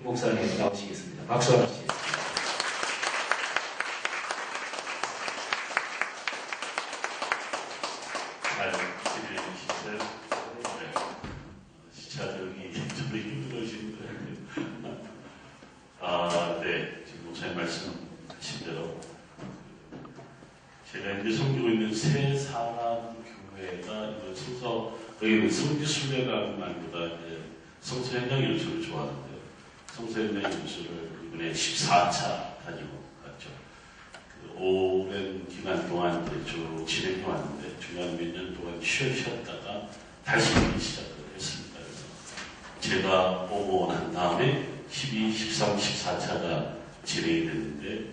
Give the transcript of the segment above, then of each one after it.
목사님 나오시겠습니다. 박수 한번 주시겠습니다. 잘 지내셨어요? 네. 시차적이 저도 힘들어지는 것 같아요. 네. 지금 목사님 말씀하신 대로 제가 이제 섬기고 있는 새 사람 교회가 거기는 성지순례관보다 이제 성서 현장 연수를 좋아하는데요. 성서 현장 연수를 이번에 14차 다니고 갔죠. 오랜 기간 동안 이제 쭉 진행해 왔는데 중간 몇 년 동안 쉬었다가 다시 시작을 했습니다. 그래서 제가 오고 난 다음에 12, 13, 14차가 진행이 됐는데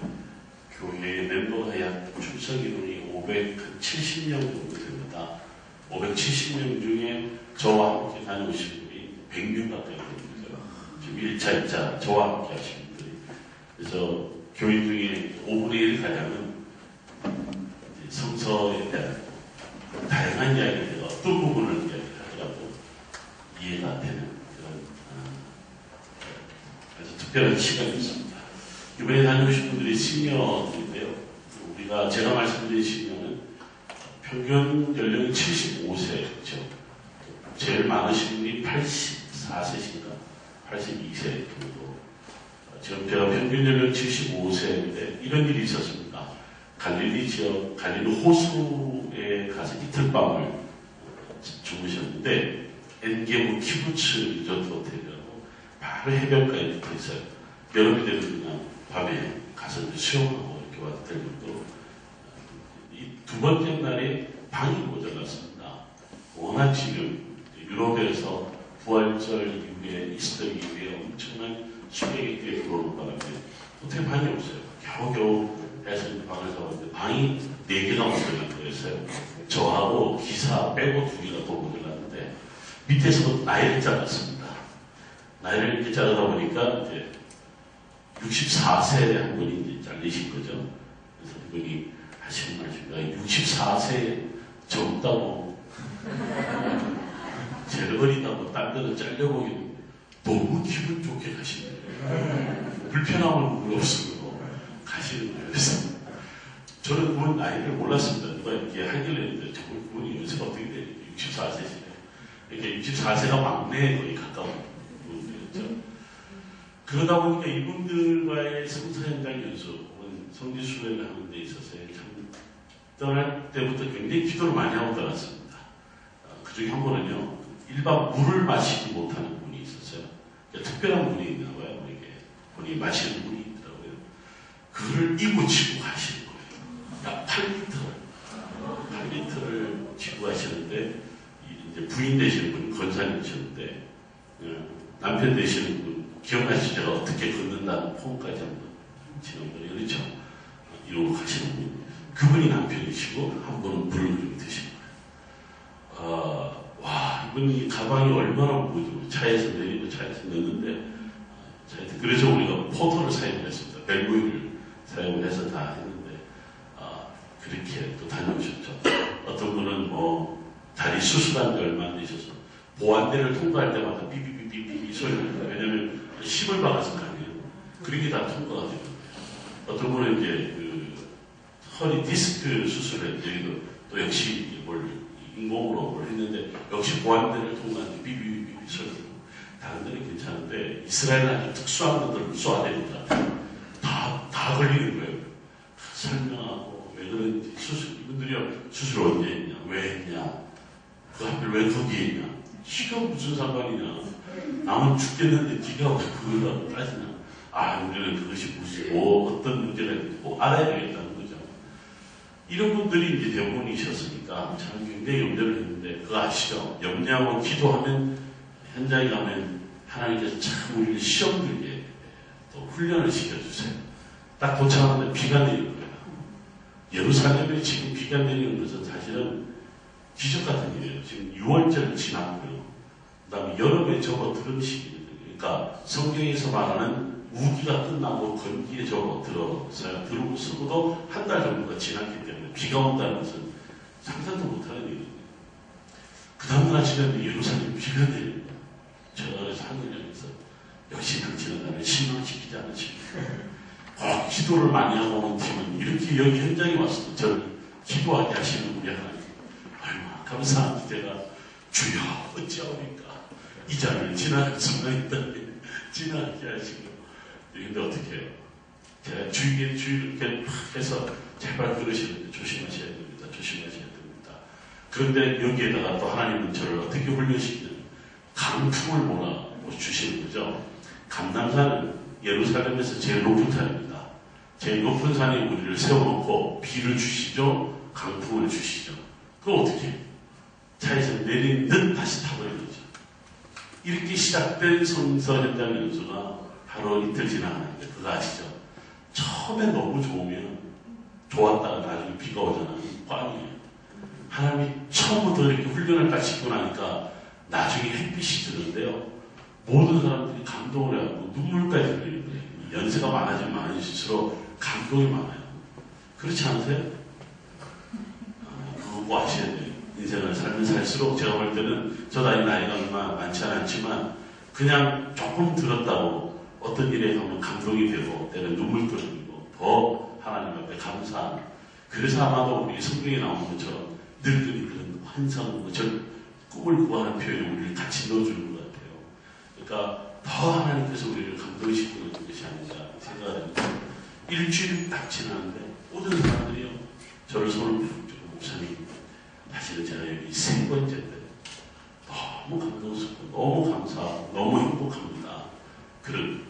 교회의 멤버가 약 출석 인원이 570명 정도 됩니다. 570명 중에 저와 함께 다녀오신 분이 100명 가까이 됩니다. 지금 1차, 2차 저와 함께 하신 분들이. 그래서 교인 중에 5분의 1 가량은 성서에 대한 다양한 이야기들과 어떤 부분을 이야기하더라도 이해가 되는 그런 그래서 특별한 시간이었습니다. 이번에 다녀오신 분들이 시니어인데요. 제가 말씀드린 시니어는 평균 연령이 75세죠. 제일 많으신 분이 84세신가 82세 정도. 지금 제가 평균 연령 75세인데 이런 일이 있었습니다. 갈릴리 지역, 갈릴리 호수에 가서 이틀밤을 주무셨는데 엔게무 키부츠 리조트 호텔이라고 바로 해변가에 붙어 있어요. 여러분들은 그냥 밤에 가서 수영하고 이렇게 왔을 정도. 이 두 번째 날에 방이 모자랐습니다. 워낙 지금 유럽에서 부활절 이후에 이스터 이후에 엄청난 수백의 꽤 들어오는 바람에 호텔 방이 없어요. 겨우겨우 해서 방을 잡았는데 방이 4개가 모자란 거였어요. 저하고 기사 빼고 2개가 더 모자랐는데 밑에서 나이를 잘랐습니다. 나이를 이렇게 자르다 보니까 이제 64세에 한 분이 이제 잘리신 거죠. 그래서 그분이 하시는 말씀입니다. 64세에 젊다고 제일 어리다고 딴 데는 잘려보기는 너무 기분 좋게 가시는 거예요. 불편함을 물없으고 가시는 거예요. 그래서 저는 그분 나이를 몰랐습니다. 누가 이렇게 하길래 했는데 그분이 요새 어떻게 돼요? 64세시네요. 그러니까 64세가 막내에 거의 가까운 분들이었죠. 그러다 보니까 이분들과의 성서 현장 연수 혹은 성지순례를 하는 데 있어서 참 떠날 때부터 굉장히 기도를 많이 하고 떠났습니다. 그 중에 한 번은요, 일반 물을 마시지 못하는 분이 있었어요. 그러니까 특별한 분이 있나 봐요. 이게 분이 마시는 분이 있더라고요. 그거를 이고치고 가시는 거예요. 약 8리터를 쥐고 가시는데 이제 부인 되시는 분은 권사님이셨는데 남편 되시는 분 기억나시죠? 어떻게 걷는다는 폼까지 한번 지난번에 그렇죠? 이러고 가시는 분. 그분이 남편이시고 한 분은 물을 좀 드시는 거예요. 와, 이분이 가방이 얼마나 무거워요. 차에서 내리고 차에서 넣는데 그래서 우리가 포터를 사용했습니다. 벨브이를 사용을 해서 다 했는데 그렇게 또 다녀오셨죠. 어떤 분은 다리 수술한 지 얼마 안 되셔서 보안대를 통과할 때마다 삐삐삐삐삐 소리를 납니다. 왜냐면 힘을 받아서 가네요. 그렇게 다 통과가 되는 거예요. 어떤 분은 이제 허리 디스크 수술을 했는데 또 역시 인공으로 뭘 했는데 역시 보안대를 통과하는데 삐삐삐삐 소리가 다른 데는 괜찮은데 이스라엘은 아주 특수한 것들을 쏘아냅니다. 다 걸리는 거예요. 설명하고 왜 그런지 이분들이요 수술 언제 했냐 왜 했냐 그 하필 왜 거기에 있냐 지가 무슨 상관이냐 남은 죽겠는데 네가 왜 그걸 따지냐 우리는 그것이 무슨 어떤 문제가 있는지 꼭 알아야 되겠다는 거죠. 이런 분들이 이제 대부분이셨으니까 저는 굉장히 염려를 했는데 그거 아시죠? 염려하고 기도하면 현장에 가면 하나님께서 참 우리를 시험 들게 또 훈련을 시켜주세요. 딱 도착하는데 비가 내리는 거예요. 예루살렘에 지금 비가 내리는 것은 사실은 기적 같은 일이에요. 지금 6월절 지났고요. 그 다음에 여름에 접어드는 시기거든요. 그러니까 성경에서 말하는 우기가 끝나고 건기에 접어들어서야 들어오고 쓰고도 한 달 정도가 지났기 때문에 비가 온다는 것은 상상도 못하는 일이거든요. 그 다음날 아침에 예루살렘 비가 내립니다. 제가 그래서 하늘에서 역시 당신은 나를 실망시키지 않으십니다. 꼭 기도를 많이 하고 온 팀은 이렇게 여기 현장에 왔을 때 저를 기도하게 하시는 우리 하나님 얼마나 감사한 기대가 주여 어찌하옵니까? 이 자를 지나갈 수가 있다니 지나게 하시고 근데 어떻게 해요? 제가 주의를 이렇게 해서 제발 그러시는데 조심하셔야 됩니다. 조심하셔야 됩니다. 그런데 여기에다가 또 하나님은 저를 어떻게 훈련시키는 강풍을 몰아주시는 거죠. 감람산은 예루살렘에서 제일 높은 산입니다. 제일 높은 산에 우리를 세워놓고 비를 주시죠. 강풍을 주시죠. 그거 어떻게 해요? 차에서 내린 듯 다시 타버리는 거죠. 이렇게 시작된 성서 현장 연수가 하루 이틀 지나가는데 그거 아시죠? 처음에 너무 좋으면 좋았다가 나중에 비가 오잖아요. 꽝이에요. 하나님이 처음부터 이렇게 훈련을 딱 시키고 나니까 나중에 햇빛이 드는데요. 모든 사람들이 감동을 해갖고 눈물까지 흘리는 거예요. 연세가 많아지면 많아질수록 감동이 많아요. 그렇지 않으세요? 그거 뭐 아셔야 돼요. 인생을 살면 살수록 제가 볼 때는 저도 아직 나이가 얼마 많지 않았지만 그냥 조금 들었다고 어떤 일에 가면 감동이 되고 때는 눈물 끓이고 더 하나님 앞에 감사한 그래서 아마도 우리 성경에 나오는 것처럼 늙은이 그런 환상 꿈을 구하는 표현을 우리를 같이 넣어주는 것 같아요. 그러니까 더 하나님께서 우리를 감동시키는 것이 아닌가 생각합니다. 일주일 딱 지나는데 모든 사람들이요 저를 손을 붙들고 목사님 사실은 제가 여기 세 번째 때 너무 감동스럽고 너무 감사하고 너무 행복합니다. 그런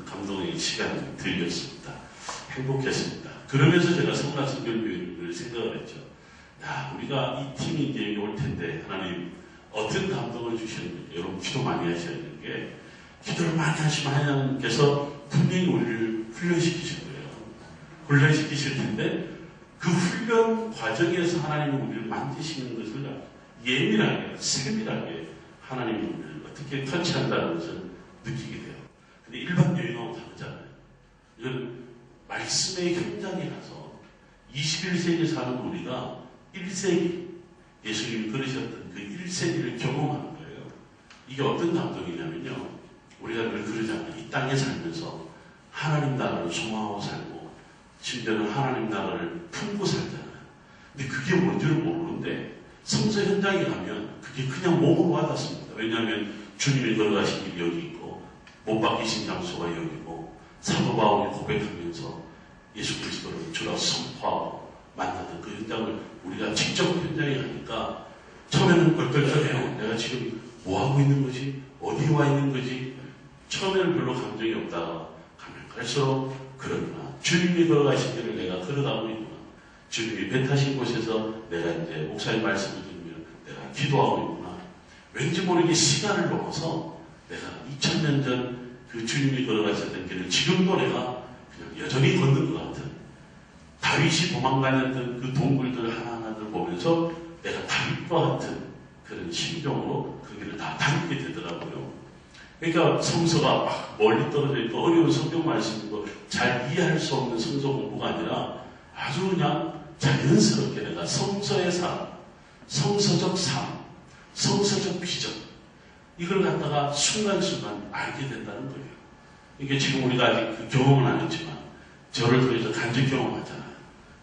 감동의 시간을 드렸습니다. 행복했습니다. 그러면서 제가 성가성결교회를 생각을 했죠. 야, 우리가 이 팀이 이제 여기 올 텐데 하나님 어떤 감동을 주시는지 여러분 기도 많이 하셔야 되는 게 기도를 많이 하시면 하나님께서 분명히 우리를 훈련시키실 거예요. 훈련시키실 텐데 그 훈련 과정에서 하나님이 우리를 만드시는 것을 예민하게, 세밀하게 하나님이 우리를 어떻게 터치한다는 것을 느끼게 돼요. 근데 일반 여행하고 다르잖아요. 이건 말씀의 현장에 가서 21세기에 사는 우리가 1세기, 예수님이 그러셨던 그 1세기를 경험하는 거예요. 이게 어떤 감동이냐면요. 우리가 늘 그러잖아요. 이 땅에 살면서 하나님 나라를 소망하고 살고 심지어는 하나님 나라를 품고 살잖아요. 근데 그게 뭔지를 모르는데 성서 현장에 가면 그게 그냥 몸으로 와닿습니다. 왜냐하면 주님이 걸어가신 길이 여기 있고 못 박히신 장소가 여기고 사도 바울이 고백하면서 예수 그리스도를 주라 선포하고 만나던 그 현장을 우리가 직접 현장에 가니까 처음에는 껄껄거려요. 내가 지금 뭐하고 있는 거지? 어디에 와 있는 거지? 처음에는 별로 감정이 없다가 가면 갈수록 그러구나. 주님이 걸어가신 길을 내가 걸어가고 있구나. 주님이 배 타신 곳에서 내가 이제 목사님 말씀을 들으면 내가 기도하고 있구나. 왠지 모르게 시간을 넘어서 내가 2000년 전 그 주님이 걸어가셨던 길을 지금도 내가 그냥 여전히 걷는 것 같은 다윗이 도망다녔던 그 동굴들 하나하나를 보면서 내가 다윗과 같은 그런 심정으로 그 길을 다 다니게 되더라고요. 그러니까 성서가 막 멀리 떨어져 있고 어려운 성경 말씀이고 잘 이해할 수 없는 성서 공부가 아니라 아주 그냥 자연스럽게 내가 성서의 삶, 성서적 삶, 성서적 비전 이걸 갖다가 순간순간 알게 된다는 거예요. 이게 지금 우리가 아직 그 경험은 안 했지만 저를 통해서 간접 경험하잖아요.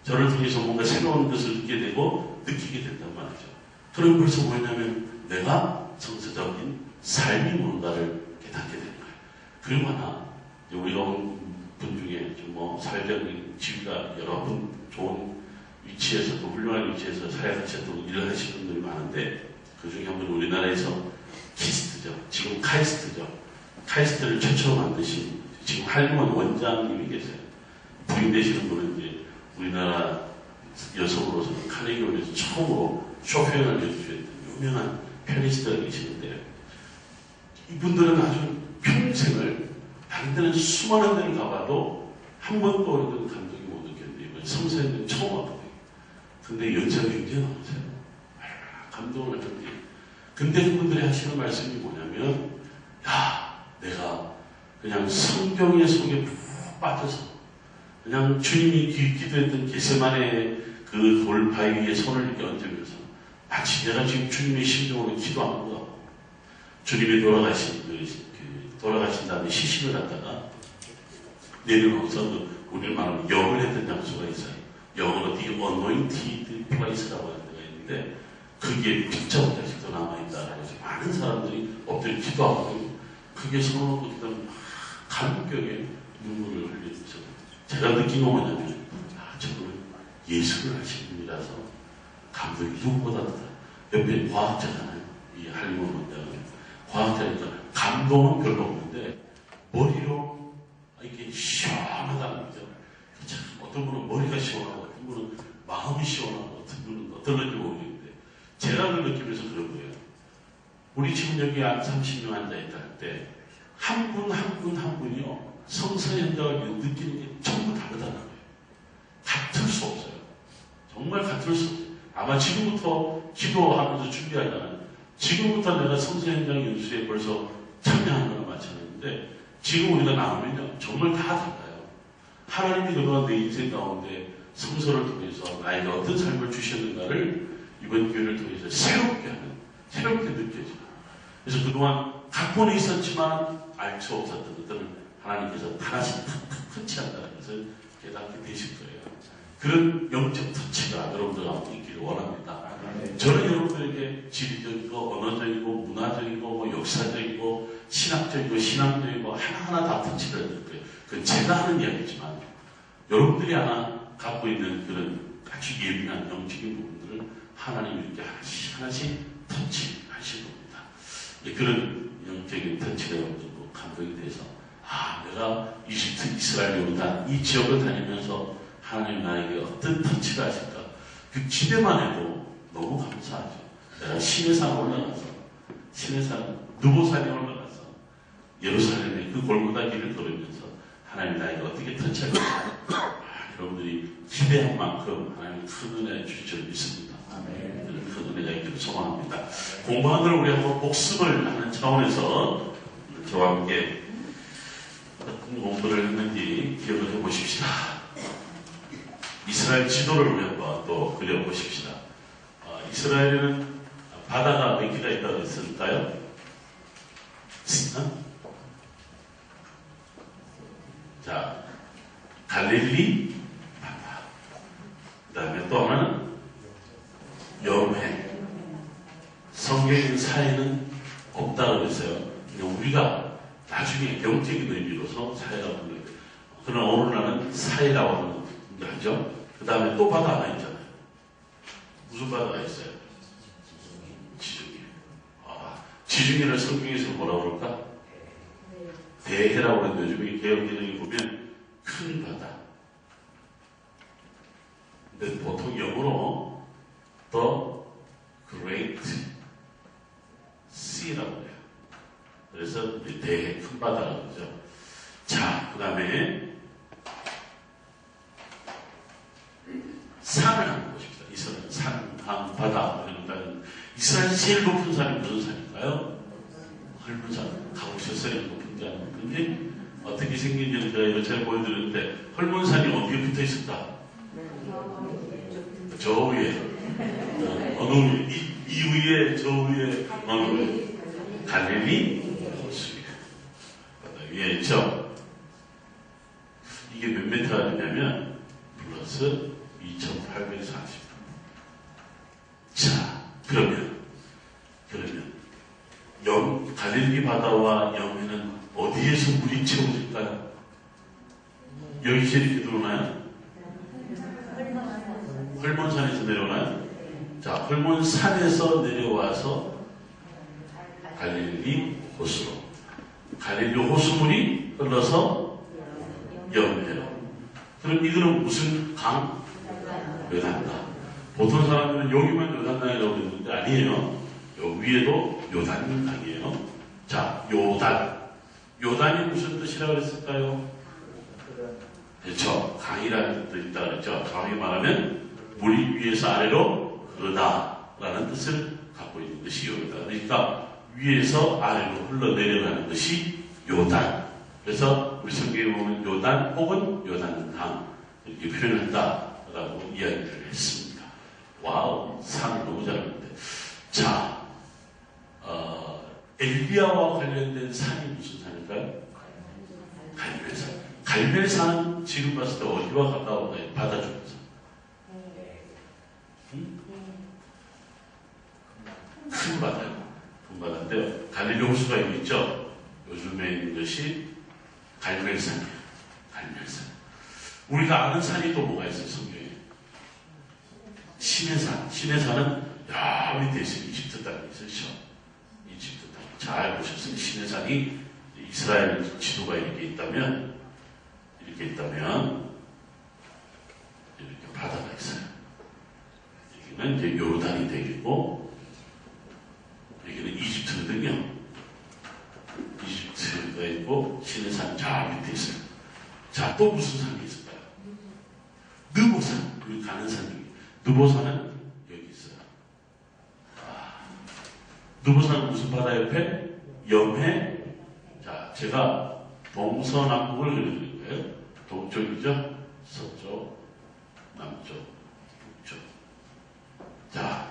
저를 통해서 뭔가 새로운 것을 듣게 되고 느끼게 된단 말이죠. 그럼 벌써 뭐냐면 내가 성서적인 삶이 뭔가를 깨닫게 되는 거예요. 그리고 하나 우리가 온 분 중에 좀 뭐 사회적인 지위가 여러 분 좋은 위치에서 또 훌륭한 위치에서 사회하셨던 일을 하시는 분들이 많은데 그 중에 한 분 우리나라에서 키스트죠. 지금 카이스트죠. 카이스트를 최초로 만드신 지금 한림원 원장님이 계세요. 부인 되시는 분은 이제 우리나라 여성으로서는 카네기홀에서 처음으로 쇼핑을 해주셨던 유명한 피아니스트가 계시는데 이분들은 아주 평생을 다른 데는 수많은 데를 가봐도 한 번도 그런 감동이 못 느꼈는데 이번 성서에는 처음 왔거든요. 근데 연세가 굉장히 많으세요. 감동을 하는데 근데 그분들이 하시는 말씀이 뭐냐면 야 내가 그냥 성경의 속에 푹 빠져서 그냥 주님이 기도했던 게세마네 그 돌바위 위에 손을 이렇게 얹으면서 마치 내가 지금 주님의 심정으로 기도하는 것 같고 주님이 돌아가신 그 돌아가신 다음에 시신을 갖다가 내려놓아서 우리는 말하면 영을 했던 장소가 있어요. 영어로 The Anointed Place라고 하는 데가 있는데 그게 빗자루 아직도 남아있다. 그래서 많은 사람들이 엎드려 기도하고 그게 서로 어떤 감격에 눈물을 흘리면서 제가 느낀 건 뭐냐면 저는 예술을 하신 분이라서 감독이 누구보다도 옆에 과학자잖아요. 이 할리우드 원장은 과학자니까 감동은 별로 없는데 머리로 이렇게 시원하다는 거죠. 참 어떤 분은 머리가 시원하고 어떤 분은 마음이 시원하고 어떤 분은 어떤 건지 모르겠는데 제가 그 느끼면서 그런 거예요. 우리 지금 여기 한 30명 앉아있다 할 때 한 분 한 분 한 분이요 성서 현장을 느끼는 게 전부 다르다는 거예요. 같을 수 없어요. 정말 같을 수 없어요. 아마 지금부터 기도하면서 준비하자면 지금부터 내가 성서 현장 연수에 벌써 참여하는 거나 마찬가지인데 지금 우리가 나오면요 정말 다 달라요. 하나님이 그동안 내 인생 가운데 성서를 통해서 나에게 어떤 삶을 주셨는가를 이번 교회를 통해서 새롭게 느껴져요. 그래서 그동안 각본에 있었지만 알 수 없었던 것들을 하나님께서 하나씩 탁탁 터치한다는 것을 깨닫게 되실 거예요. 그런 영적 터치가 여러분들 가운데 있기를 원합니다. 저는 여러분들에게 지리적이고 언어적이고 문화적이고 뭐 역사적이고 신학적이고 신앙적이고 하나하나 다 터치를 해드릴 거예요. 그건 제가 하는 이야기지만 여러분들이 하나 갖고 있는 그런 아주 예민한 영적인 부분들을 하나님이 이렇게 하나씩 터치하실 겁니다. 그런 영적인 터치가 여러분들고 감동이 돼서 내가 이집트, 이스라엘, 요르단 이 지역을 다니면서 하나님 나에게 어떤 터치가 하실까 그 기대만 해도 너무 감사하죠. 내가 시내산 올라가서 시내산 느보산에 올라가서 예루살렘의 그 골고다 길을 걸으면서 하나님 나에게 어떻게 터치할까 여러분들이 기대한 만큼 하나님 큰 은혜 주실 줄 믿습니다. 큰 은혜가 있기를 소망합니다. 공부하는 걸 우리 한번 복습을 하는 차원에서 저와 함께 어떤 공부를 했는지 기억을 해보십시다. 이스라엘 지도를 우리 한번 또 그려보십시다. 이스라엘에는 바다가 몇 개가 있다고 했을까요? 자, 갈릴리 바다. 그 다음에 또 하나는 염해. 성경의 사회는 없다고 그랬어요. 우리가 나중에 영적인 의미로서 사회라고 하는 거예요. 그러나 오늘날은 사회라고 하는 거 하죠. 그 다음에 또 바다 하나 있잖아요. 무슨 바다가 있어요? 지중해. 지중해를 성경에서 뭐라고 그럴까? 대해라고 하는데 요즘에 개혁개정에 보면 큰 바다. 근데 보통 영어로 The Great Sea라고 해요. 그래서 대해 큰 바다라고 그러죠. 자, 그 다음에 산을 한번 보십시다. 이스라엘 산, 강, 바다. 이스라엘 제일 높은 산이 무슨 산일까요? 헐몬산. 가보셨어요? 높은 산. 근데 어떻게 생긴지는 제가 이것처럼 보여드렸는데 헐몬산이 어디에 붙어 있을까? 저 위에. 어느 위에? 이 위에, 저 위에, 어느 위에? 갈릴리 호수 위에 있죠? 이게 몇 메타가 되냐면 플러스 2840. 자, 그러면 갈릴리 바다와 영해는 어디에서 물이 채워질까요? 여기 이렇게 들어오나요? 헐몬산에서 내려오나요? 자, 헐몬산에서 내려와서 갈릴리 호수로. 갈릴리 호수물이 흘러서 염해로. 그럼 이거는 무슨 강? 요단강. 보통 사람들은 여기만 요단강이라고 그러는데 아니에요. 여기 위에도 요단강이에요. 자, 요단. 요단이 무슨 뜻이라고 그랬을까요? 그렇죠. 강이라는 뜻이 있다고 그랬죠. 정확히 말하면 물이 위에서 아래로 흐르다라는 뜻을 갖고 있는 것이 요단. 그러니까 위에서 아래로 흘러내려가는 것이 요단. 그래서 우리 성경에 보면 요단 혹은 요단강 이렇게 표현한다라고 이야기를 했습니다. 와우, 상 너무 잘하는데. 자, 엘리야와 관련된 산이 무슨 산일까요? 갈멜산은 지금 봤을 때 어디와 가까운가요? 바다 중에서. 응? 큰 바다요. 큰 바다인데 갈릴리 호수가 여기 있죠. 요즘에 있는 것이 갈멜산이에요. 갈멜산. 우리가 아는 산이 또 뭐가 있어요? 성경에. 시내산. 시내산은 야 밑에 있어요. 이집트 땅이 있으시죠. 이집트 땅. 잘 보셨어요. 시내산이 이스라엘 지도가 이렇게 있다면 이렇게 바다가 있어요. 여기는 이제 요르단이 되겠고 여기는 이집트거든요. 이집트가 있고 시내산 저 밑에 있어요. 자, 또 무슨 산이 있을까요? 느보산. 우리 가는 산 중에 느보산은 여기 있어요. 느보산은 무슨 바다 옆에? 염해. 자, 제가 동서남북을 그려드릴 거예요. 동쪽이죠? 서쪽, 남쪽, 북쪽. 자,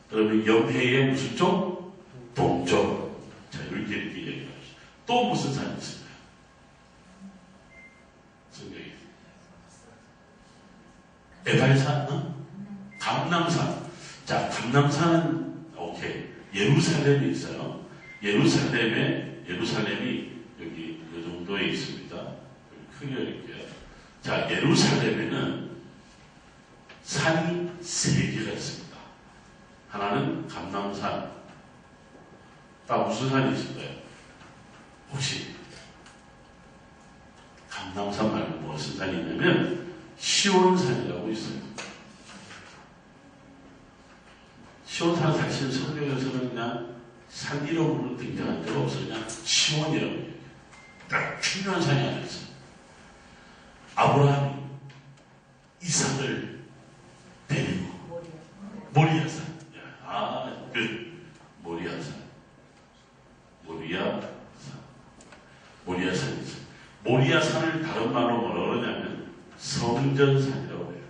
그러면 염해의 무슨 쪽? 동쪽. 자, 이렇게 얘기합시다. 또 무슨 산이 있을까요? 성경에. 에발산? 어? 감남산. 자, 감남산은, 오케이. 예루살렘이 있어요. 예루살렘이 여기 이 정도에 있습니다. 크게 이렇게. 자, 예루살렘에는 산이 3개가 있습니다. 하나는 감남산. 무슨 산이 있을까요? 혹시 감남산 말고 무슨 산이 있냐면 시온산이라고 있어요. 시온산은 사실 성경에서는 그냥 산 이름으로 등장한 적 없어요. 그냥 시온이라고 얘기해요. 딱 중요한 산이 하나 있어요. 아브라함이 이삭을 데리고 모리아산. 모리아산. 모리아산이 있어요. 모리아산을 다른 말로 뭐라고 그러냐면 성전산이라고 해요.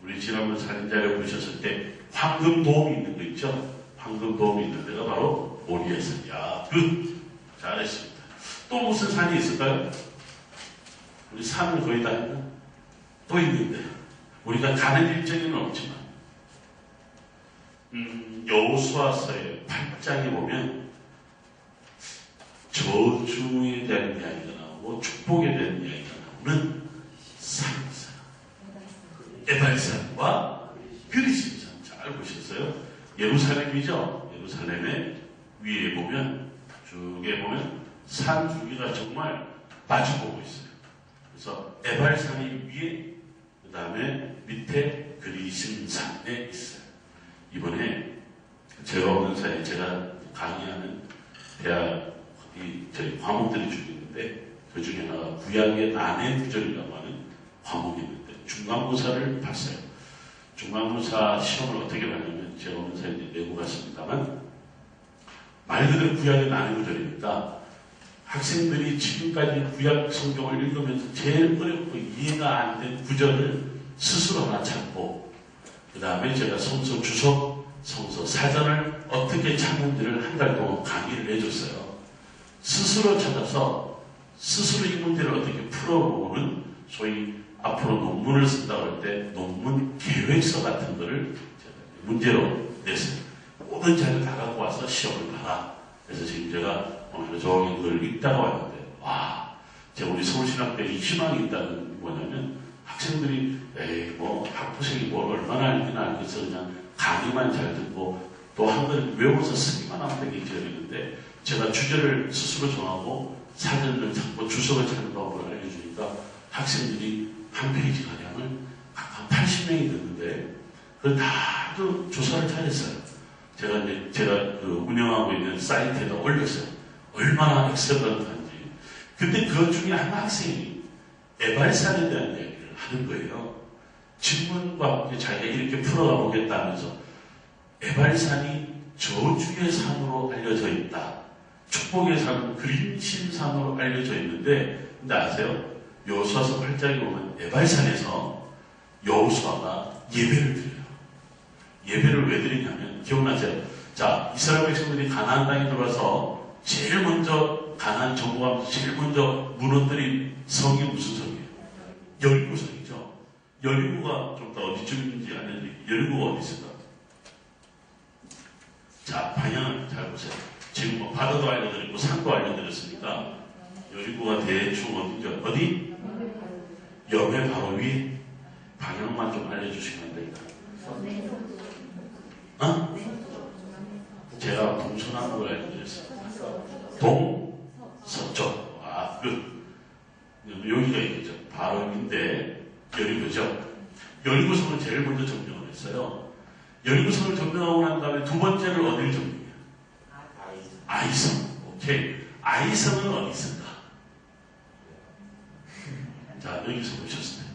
우리 지난번 사진자료 보셨을 때 황금도움이 있는 거 있죠? 황금도움이 있는 데가 바로 모리아산이야. 잘했습니다. 또 무슨 산이 있을까요? 우리 산은 거의 다 있나? 또 있는데 우리가 가는 일정에는 없지만 여호수아서의 8장에 보면 저주에 대한 이야기가 나오고 축복에 대한 이야기가 나오는 산이 있어요. 에발산과 그리심산. 잘 보셨어요? 예루살렘이죠? 예루살렘의 위에 보면 쭉에 보면 산 두 개가 정말 마주보고 있어요. 그래서 에발산이 위에 그 다음에 밑에 그리심산에 있어요. 이번에 제가 오는 사이에 제가 강의하는 대학 저희 과목들이 쭉 있는데 그 중에 하나가 구약의 난해 구절이라고 하는 과목이 있는데 중간고사를 봤어요. 중간고사 시험을 어떻게 봤냐면 제가 오는 사이에 내고 갔습니다만 말 그대로 구약의 난해 구절이니까 학생들이 지금까지 구약 성경을 읽으면서 제일 어렵고 이해가 안 된 구절을 스스로 하나 찾고 그 다음에 제가 성서 주석, 성서 사전을 어떻게 찾는지를 한 달 동안 강의를 해줬어요. 스스로 찾아서 스스로 이 문제를 어떻게 풀어보는 소위 앞으로 논문을 쓴다고 할 때 논문 계획서 같은 거를 문제로 냈어요. 모든 자료를 다 갖고 와서 시험을 봐라. 그래서 지금 제가 오늘 종일 그걸 읽다가 왔는데 제가 우리 서울신학교에 희망이 있다는 게 뭐냐면 학생들이 학부생이 뭘 얼마나 알기나 알겠어 그냥 강의만 잘 듣고 또 한글 외워서 쓰기만 하면 되겠지 이랬는데 제가 주제를 스스로 정하고 사전을 찾고 주석을 찾는 방법을 알려주니까 학생들이 한 페이지 가량을 한 80명이 됐는데 그걸 다도 조사를 잘했어요. 제가 그 운영하고 있는 사이트에다 올렸어요. 얼마나 엑셀런트한지. 근데 그 중에 한 학생이 에발산에 대한 이야기를 하는 거예요. 질문과 함께 자기가 이렇게 풀어가 보겠다 하면서 에발산이 저주의 산으로 알려져 있다. 축복의 산, 그림심산으로 알려져 있는데 근데 아세요? 여호수아서 8장에 보면 에발산에서 여호수아가 예배를 드려요. 예배를 왜 드리냐면 기억나세요? 자, 이스라엘 백성들이 가나안 땅에 들어와서 제일 먼저 가나안 정복하면서 제일 먼저 무너뜨린 성이 무슨 성이에요? 여리고 성이죠. 여리고가 좀 더 어디쯤인지 아는데 여리고가 어디 있을까? 자, 방향을 잘 보세요. 지금 뭐 바다도 알려드리고 산도 알려드렸으니까 여리고가 대충 어디죠? 어디? 염해 바로 위에. 방향만 좀 알려주시면 안 될까요? 어? 제가 동서남북을 알려드렸어요. 동, 서쪽. 아, 여기가 있겠죠. 바로 위인데 여리고죠. 여리고성을 제일 먼저 점령을 했어요. 여리고성을 점령하고 난 다음에 두 번째를 어디를 점령해요? 아이성. 오케이. 아이성은 어디 있을까? 자, 여기서 보셨을 때.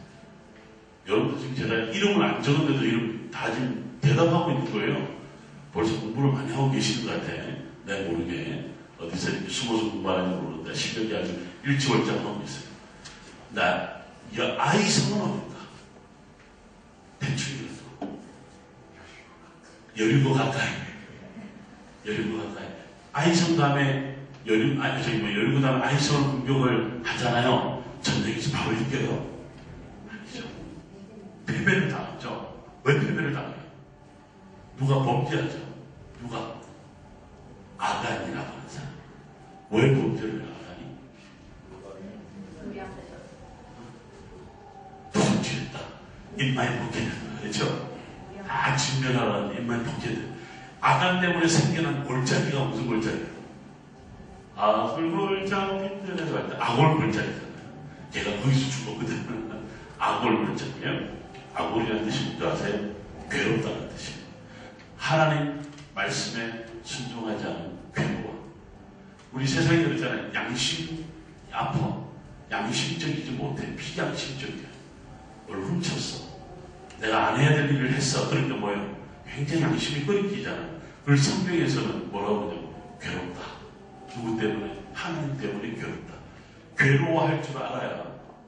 여러분들 지금 제가 이름을 안 적었는데도 이름 다 지금 대답하고 있는 거예요. 벌써 공부를 많이 하고 계시는 것 같아. 내가 모르게. 어디서 이렇게 숨어서 공부하는지 모르는데 실력이 아주 일치월장하고 있어요. 이 아이성은 어딘가? 대충 이랬어. 여리고 가까이. 여리고 가까이. 아이성 다음에 여리고 다음에 아이성을 공격을 하잖아요. 전쟁에서 바로 이겨요. 아니죠. 패배를 당하죠. 왜 패배를 당해요? 누가 범죄하죠? 누가? 아간이라고 하는 사람. 왜 범죄를 아간이? 범죄했다. 입만이 벗겨졌다. 그렇죠? 다 진멸하라는 입만이 벗겨졌다. 아간 때문에 생겨난 골짜기가 무슨 골짜기예요? 아골골짜기 때문에 갈 때 아골골짜기잖아요. 걔가 거기서 죽었거든. 아골골짜기예요. 아골이라는 뜻이 뭔지 아세요? 괴롭다는 뜻이에요. 하나님 말씀에 순종하지 않은 괴로워. 우리 세상에 그러잖아요. 양심이 아파. 양심적이지 못해. 비양심적이야. 뭘 훔쳤어. 내가 안 해야 될 일을 했어. 그러니까 뭐예요? 굉장히 양심이 끓이기잖아. 그걸 성경에서는 뭐라고 하냐면 괴롭다. 누구 때문에? 하나님 때문에 괴롭다. 괴로워할 줄 알아야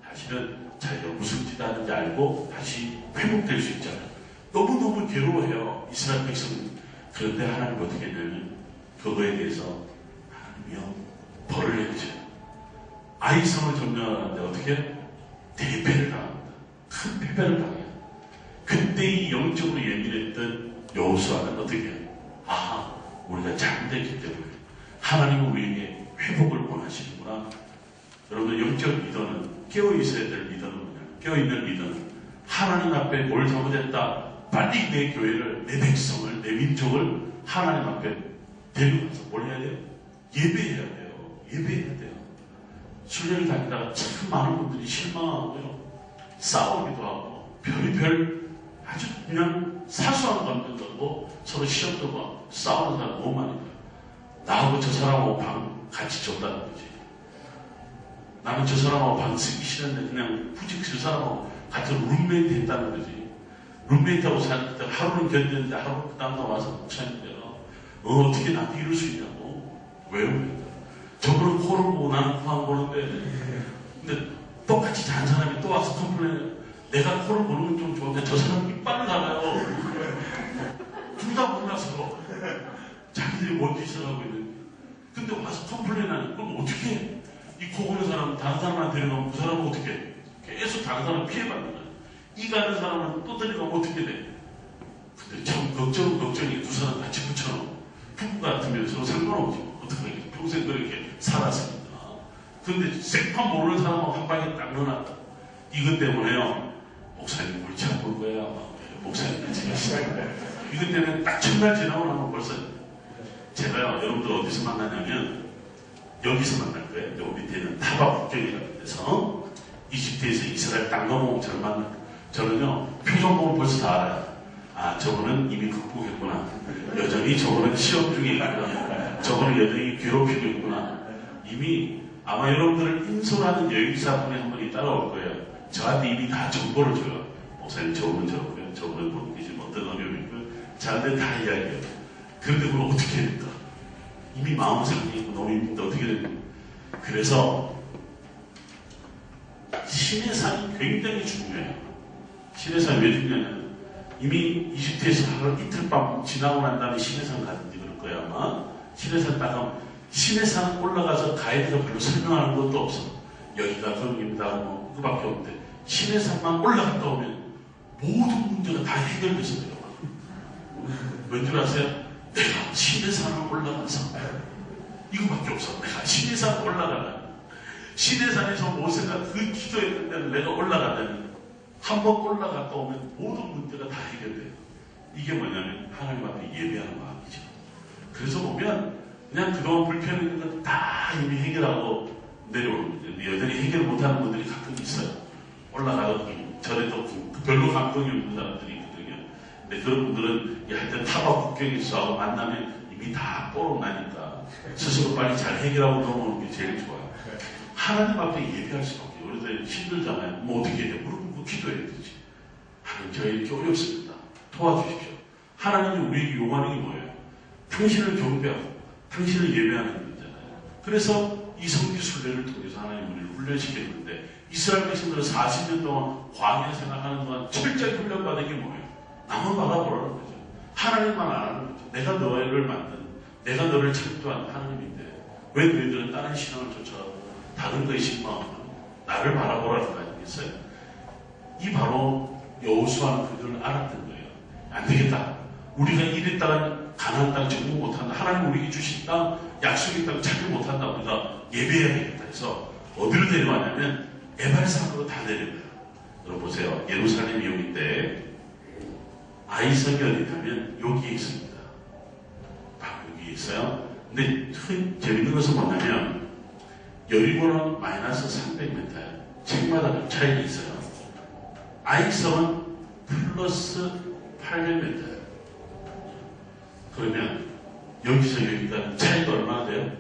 사실은 자기가 무슨 짓 하는지 알고 다시 회복될 수 있잖아요. 너무너무 괴로워해요. 이스라엘 백성은. 그런데 하나님 어떻게 했냐면 그거에 대해서 하나님이요 벌을 내리죠. 아이성을 점령하는데 어떻게? 대패를 당합니다. 큰 패배를 당해요. 그때 이 영적으로 예민했던 여호수아는 어떻게 해요? 아하, 우리가 잘못했기 때문에 하나님은 우리에게 회복을 원하시는구나. 여러분들 영적 리더는 깨어있어야 될 리더는 뭐냐? 깨어있는 리더는 하나님 앞에 뭘 잘못했다. 빨리 내 교회를, 내 백성을, 내 민족을 하나님 앞에 데려가서 뭘 해야 돼요? 예배해야 돼요. 예배해야 돼요. 순례를 다니다가 참 많은 분들이 실망하고요. 싸우기도 하고 별의별 아주 그냥 사소한 감정 갖고 서로 시험도 하고 싸우는 사람 너무 많이 봐요. 나하고 저 사람하고 방 같이 줬다는 거지. 나는 저 사람하고 방 쓰기 싫은데 그냥 굳이 그 사람하고 같은 룸메이트 했다는 거지. 룸메이트하고 사는데 하루는 견뎠는데 하루 그 다음날 와서 목사님께서 어떻게 나한테 이럴 수 있냐고. 왜요? 저분은 코를 보고 나는 코 안 보는데 근데 똑같이 잔 사람이 또 와서 컴플레인. 내가 코를 보는 건 좀 좋은데 저 사람 이빨을 나가요. 둘 다 몰라서 자기들이 뭔 짓을 하고 있는데 근데 와서 컴플레인 하는 그럼 어떻게 해? 이 코 고는 사람은 다른 사람한테 데려가면 그 사람은 어떻게 해? 계속 다른 사람 피해받는 거야. 이 가는 사람은 또 데려가면 어떻게 돼? 근데 참 걱정이 두 사람 같이 붙여놓고 부부 같으면 서로 상관없지. 어떡하겠어. 평생 그렇게 살았으니까. 근데 생판 모르는 사람하고 한 방에 딱 넣어놨다. 이것 때문에요. 목사님 골치 아플 거야. 목사님 같이 가시는 거야. 이것 때문에 딱 첫날 지나고 나면 벌써 제가요, 여러분들 어디서 만나냐면 여기서 만날 거예요. 요 밑에는 타바 국경이라는 데서 이집트에서 이스라엘 땅 넘어오면 저를 만날 거예요. 저는요, 표정 보면 벌써 다 알아요. 아, 저분은 이미 극복했구나. 여전히 저분은 시험 중에 있구나. 저분은 여전히 괴롭히고 있구나. 이미 아마 여러분들을 인솔하는 여행사분이 한 분이 따라올 거예요. 저한테 이미 다 정보를 줘요. 목사님 저분은 저거고요. 저분은 보는 지금 어떤 어려움이 있고요. 저한테 다 이야기해요. 그런데 그걸 어떻게 했다. 이미 마음 상이 있고 너무 힘든데 어떻게 됐냐. 그래서 신의 산이 굉장히 중요해요. 신의 산이 왜 중요하냐면 이미 이집트에서 하루 이틀 밤 지나고 난 다음에 신의 산 가든지 그럴 거야 아마. 신의 산 따가면 시내산 올라가서 가이드가 별로 설명하는 것도 없어. 여기가 거기입니다. 뭐 그거밖에 없는데 시내산만 올라갔다 오면 모든 문제가 다 해결돼서 돼요. 왠줄 아세요? 내가 시내산을 올라가서 이거밖에 없어. 내가 시내산 올라가라. 시내산에서 모세가 그 기도했던 데를 내가 올라가다니 한 번 올라갔다 오면 모든 문제가 다 해결돼요. 이게 뭐냐면 하나님 앞에 예배하는 마음이죠. 그래서 보면 그냥 그동안 불편한 건 다 이미 해결하고 내려오는 거죠. 여전히 해결 못하는 분들이 가끔 있어요. 올라가고 절에도 별로 감동이 없는 사람들이 있거든요. 근데 그런 분들은 하여튼 타박 국경에서 만나면 이미 다 뽀록 나니까 스스로 빨리 잘 해결하고 넘어오는 게 제일 좋아요. 하나님 앞에 예배할 수밖에 없어요. 우리들 힘들잖아요. 뭐 어떻게 해야 돼? 무릎 꿇고 기도해야 되지. 하나님 저희 이렇게 어렵습니다. 도와주십시오. 하나님이 우리에게 요구하는 게 뭐예요? 당신을 경배하고 당신을 예배하는 거잖아요. 그래서 이 성지 순례를 통해서 하나님 우리를 훈련시켰는데 이스라엘 백성들은 40년 동안 광야 생활하는 동안 철저히 훈련받은 게 뭐예요? 나만 바라보라는 거죠. 하나님만 아는 거죠. 내가 너를 만든, 내가 너를 창조한 하나님인데 왜 너희들은 다른 신앙을 쫓아가고 다른 거에 신망하고 나를 바라보라는 거 아니겠어요? 이 바로 여호수아는 그들을 알았던 거예요. 안 되겠다. 우리가 이랬다가 가나안 땅 정복 못한다. 하나님 우리에게 주신 땅, 약속의 땅 찾지 못한다. 우리가 예배해야 되겠다 해서 어디로 데려왔냐면 에발산으로 다 데려가요. 여러분 보세요. 예루살렘이 여기인데 아이성이 어디냐면 여기에 있습니다. 바로 여기에 있어요. 근데 재밌는 것은 뭐냐면 여리고는 마이너스 300m, 책마다 좀 차이가 있어요. 아이성은 플러스 800m. 그러면 여기서 여기까지 차이가 얼마나 돼요?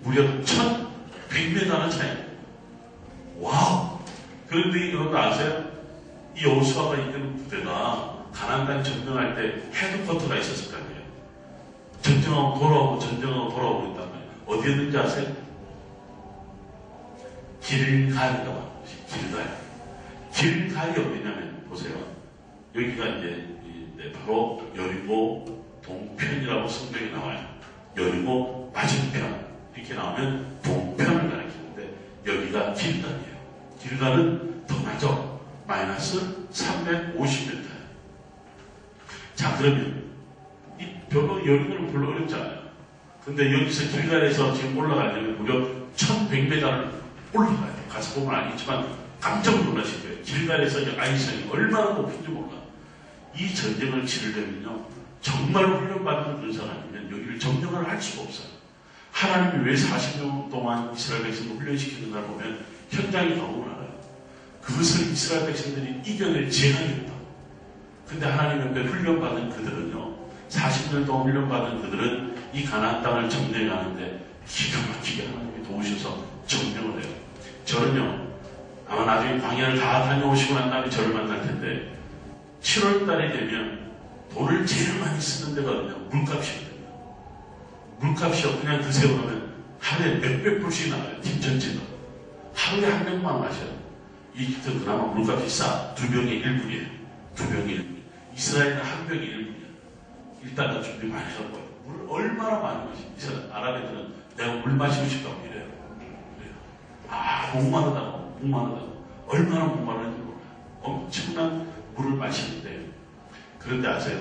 무려 1100m나 차이. 와우! 그런데 여러분 아세요? 이 여호수아가 이끄는 부대가 가나안 땅 점령할 때 헤드쿼터가 있었을 거 아니에요. 전쟁하고 돌아오고 전쟁하고 돌아오고 있단 말이에요. 어디였는지 아세요? 길갈이라고 하는 것이 길갈. 길갈이 어디냐면 보세요. 여기가 이제 바로 여리고 동편이라고 성경에 나와요. 여리고 맞은편 이렇게 나오면 동편을 가리키는데 여기가 길갈이에요. 길갈은 더 낮아. 마이너스 350m. 자 그러면 이 별로 여리고는 별로 어렵지 않아요. 근데 여기서 길갈에서 지금 올라가려면 무려 1100m를 올라가야 돼요. 가서 보면 알겠지만 깜짝 놀라실 거예요. 길갈에서 아이성이 얼마나 높은지 몰라. 이 전쟁을 치르려면요 정말 훈련받은 군사가 아니면 여기를 점령을 할 수가 없어요. 하나님이 왜 40년 동안 이스라엘 백성을 훈련시키는가 보면 현장에 가보면 알아요. 그것을 이스라엘 백성들이 이겨낼 재능이 없다. 근데 하나님 옆에 훈련받은 그들은요 40년 동안 훈련받은 그들은 이 가나안 땅을 점령하는데 기가 막히게 하나님이 도우셔서 점령을 해요. 저는요 아마 나중에 광야를 다 다녀오시고 난 다음에 저를 만날 텐데 7월달이 되면 돈을 제일 많이 쓰는 데가 어디냐 물값이거든요. 물값이요 그냥 드세요 그러면 하루에 몇백 불씩 나가요. 팀 전체가 하루에 한 병만 마셔요. 이집트 그나마 물값이 싸. 2병에 1불이에요. 2병에 1불. 이스라엘은 한 병에 1불이에요. 일단은 준비 많이 하고 물 얼마나 많이 마시죠. 아랍 애들은 내가 물 마시고 싶다고 이래요. 아 목마르다고 얼마나 목마르는지 몰라요. 엄청난 물을 마시는데 그런데 아세요?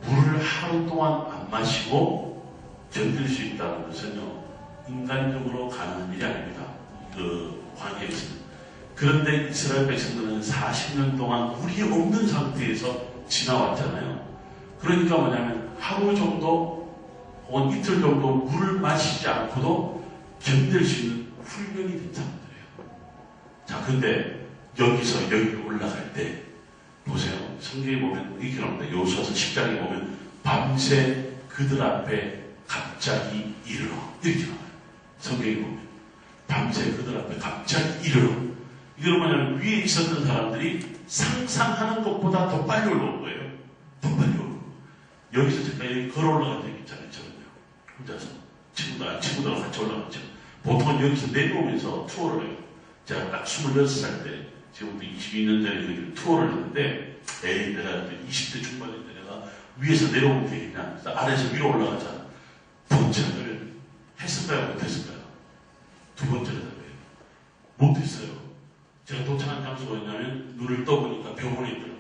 물을 하루 동안 안 마시고 견딜 수 있다는 것은요 인간적으로 가능한 일이 아닙니다. 그 광야에서는. 그런데 이스라엘 백성들은 40년 동안 물이 없는 상태에서 지나왔잖아요. 그러니까 뭐냐면 하루 정도 혹은 이틀 정도 물을 마시지 않고도 견딜 수 있는 훈련이 된 사람들이에요. 자, 근데 여기서 여기로 올라갈 때 보세요. 성경에 보면 이렇게 나옵니다. 여호수아서 10장에 보면 밤새 그들 앞에 갑자기 이르러 이렇게 나와요. 성경에 보면 밤새 그들 앞에 갑자기 이르러. 이거는 뭐냐면 위에 있었던 사람들이 상상하는 것보다 더 빨리 올라온 거예요. 더 빨리 올라온 거예요. 여기서 제가 여기 걸어 올라간 적 있잖아요. 저는요. 혼자서 친구들하고 같이 올라갔죠. 보통은 여기서 내려오면서 투어를 해요. 제가 딱 26살 때 지금부터 22년 전에 이렇게 투어를 했는데 에이 내가 20대 중반인데 내가 위에서 내려오면 되겠냐. 아래에서 위로 올라가자. 번창을 했을까요? 못했을까요? 두 번째로 답이에요. 못했어요. 제가 도착한 장소가 뭐냐면 눈을 떠보니까 병원에 있더라고요.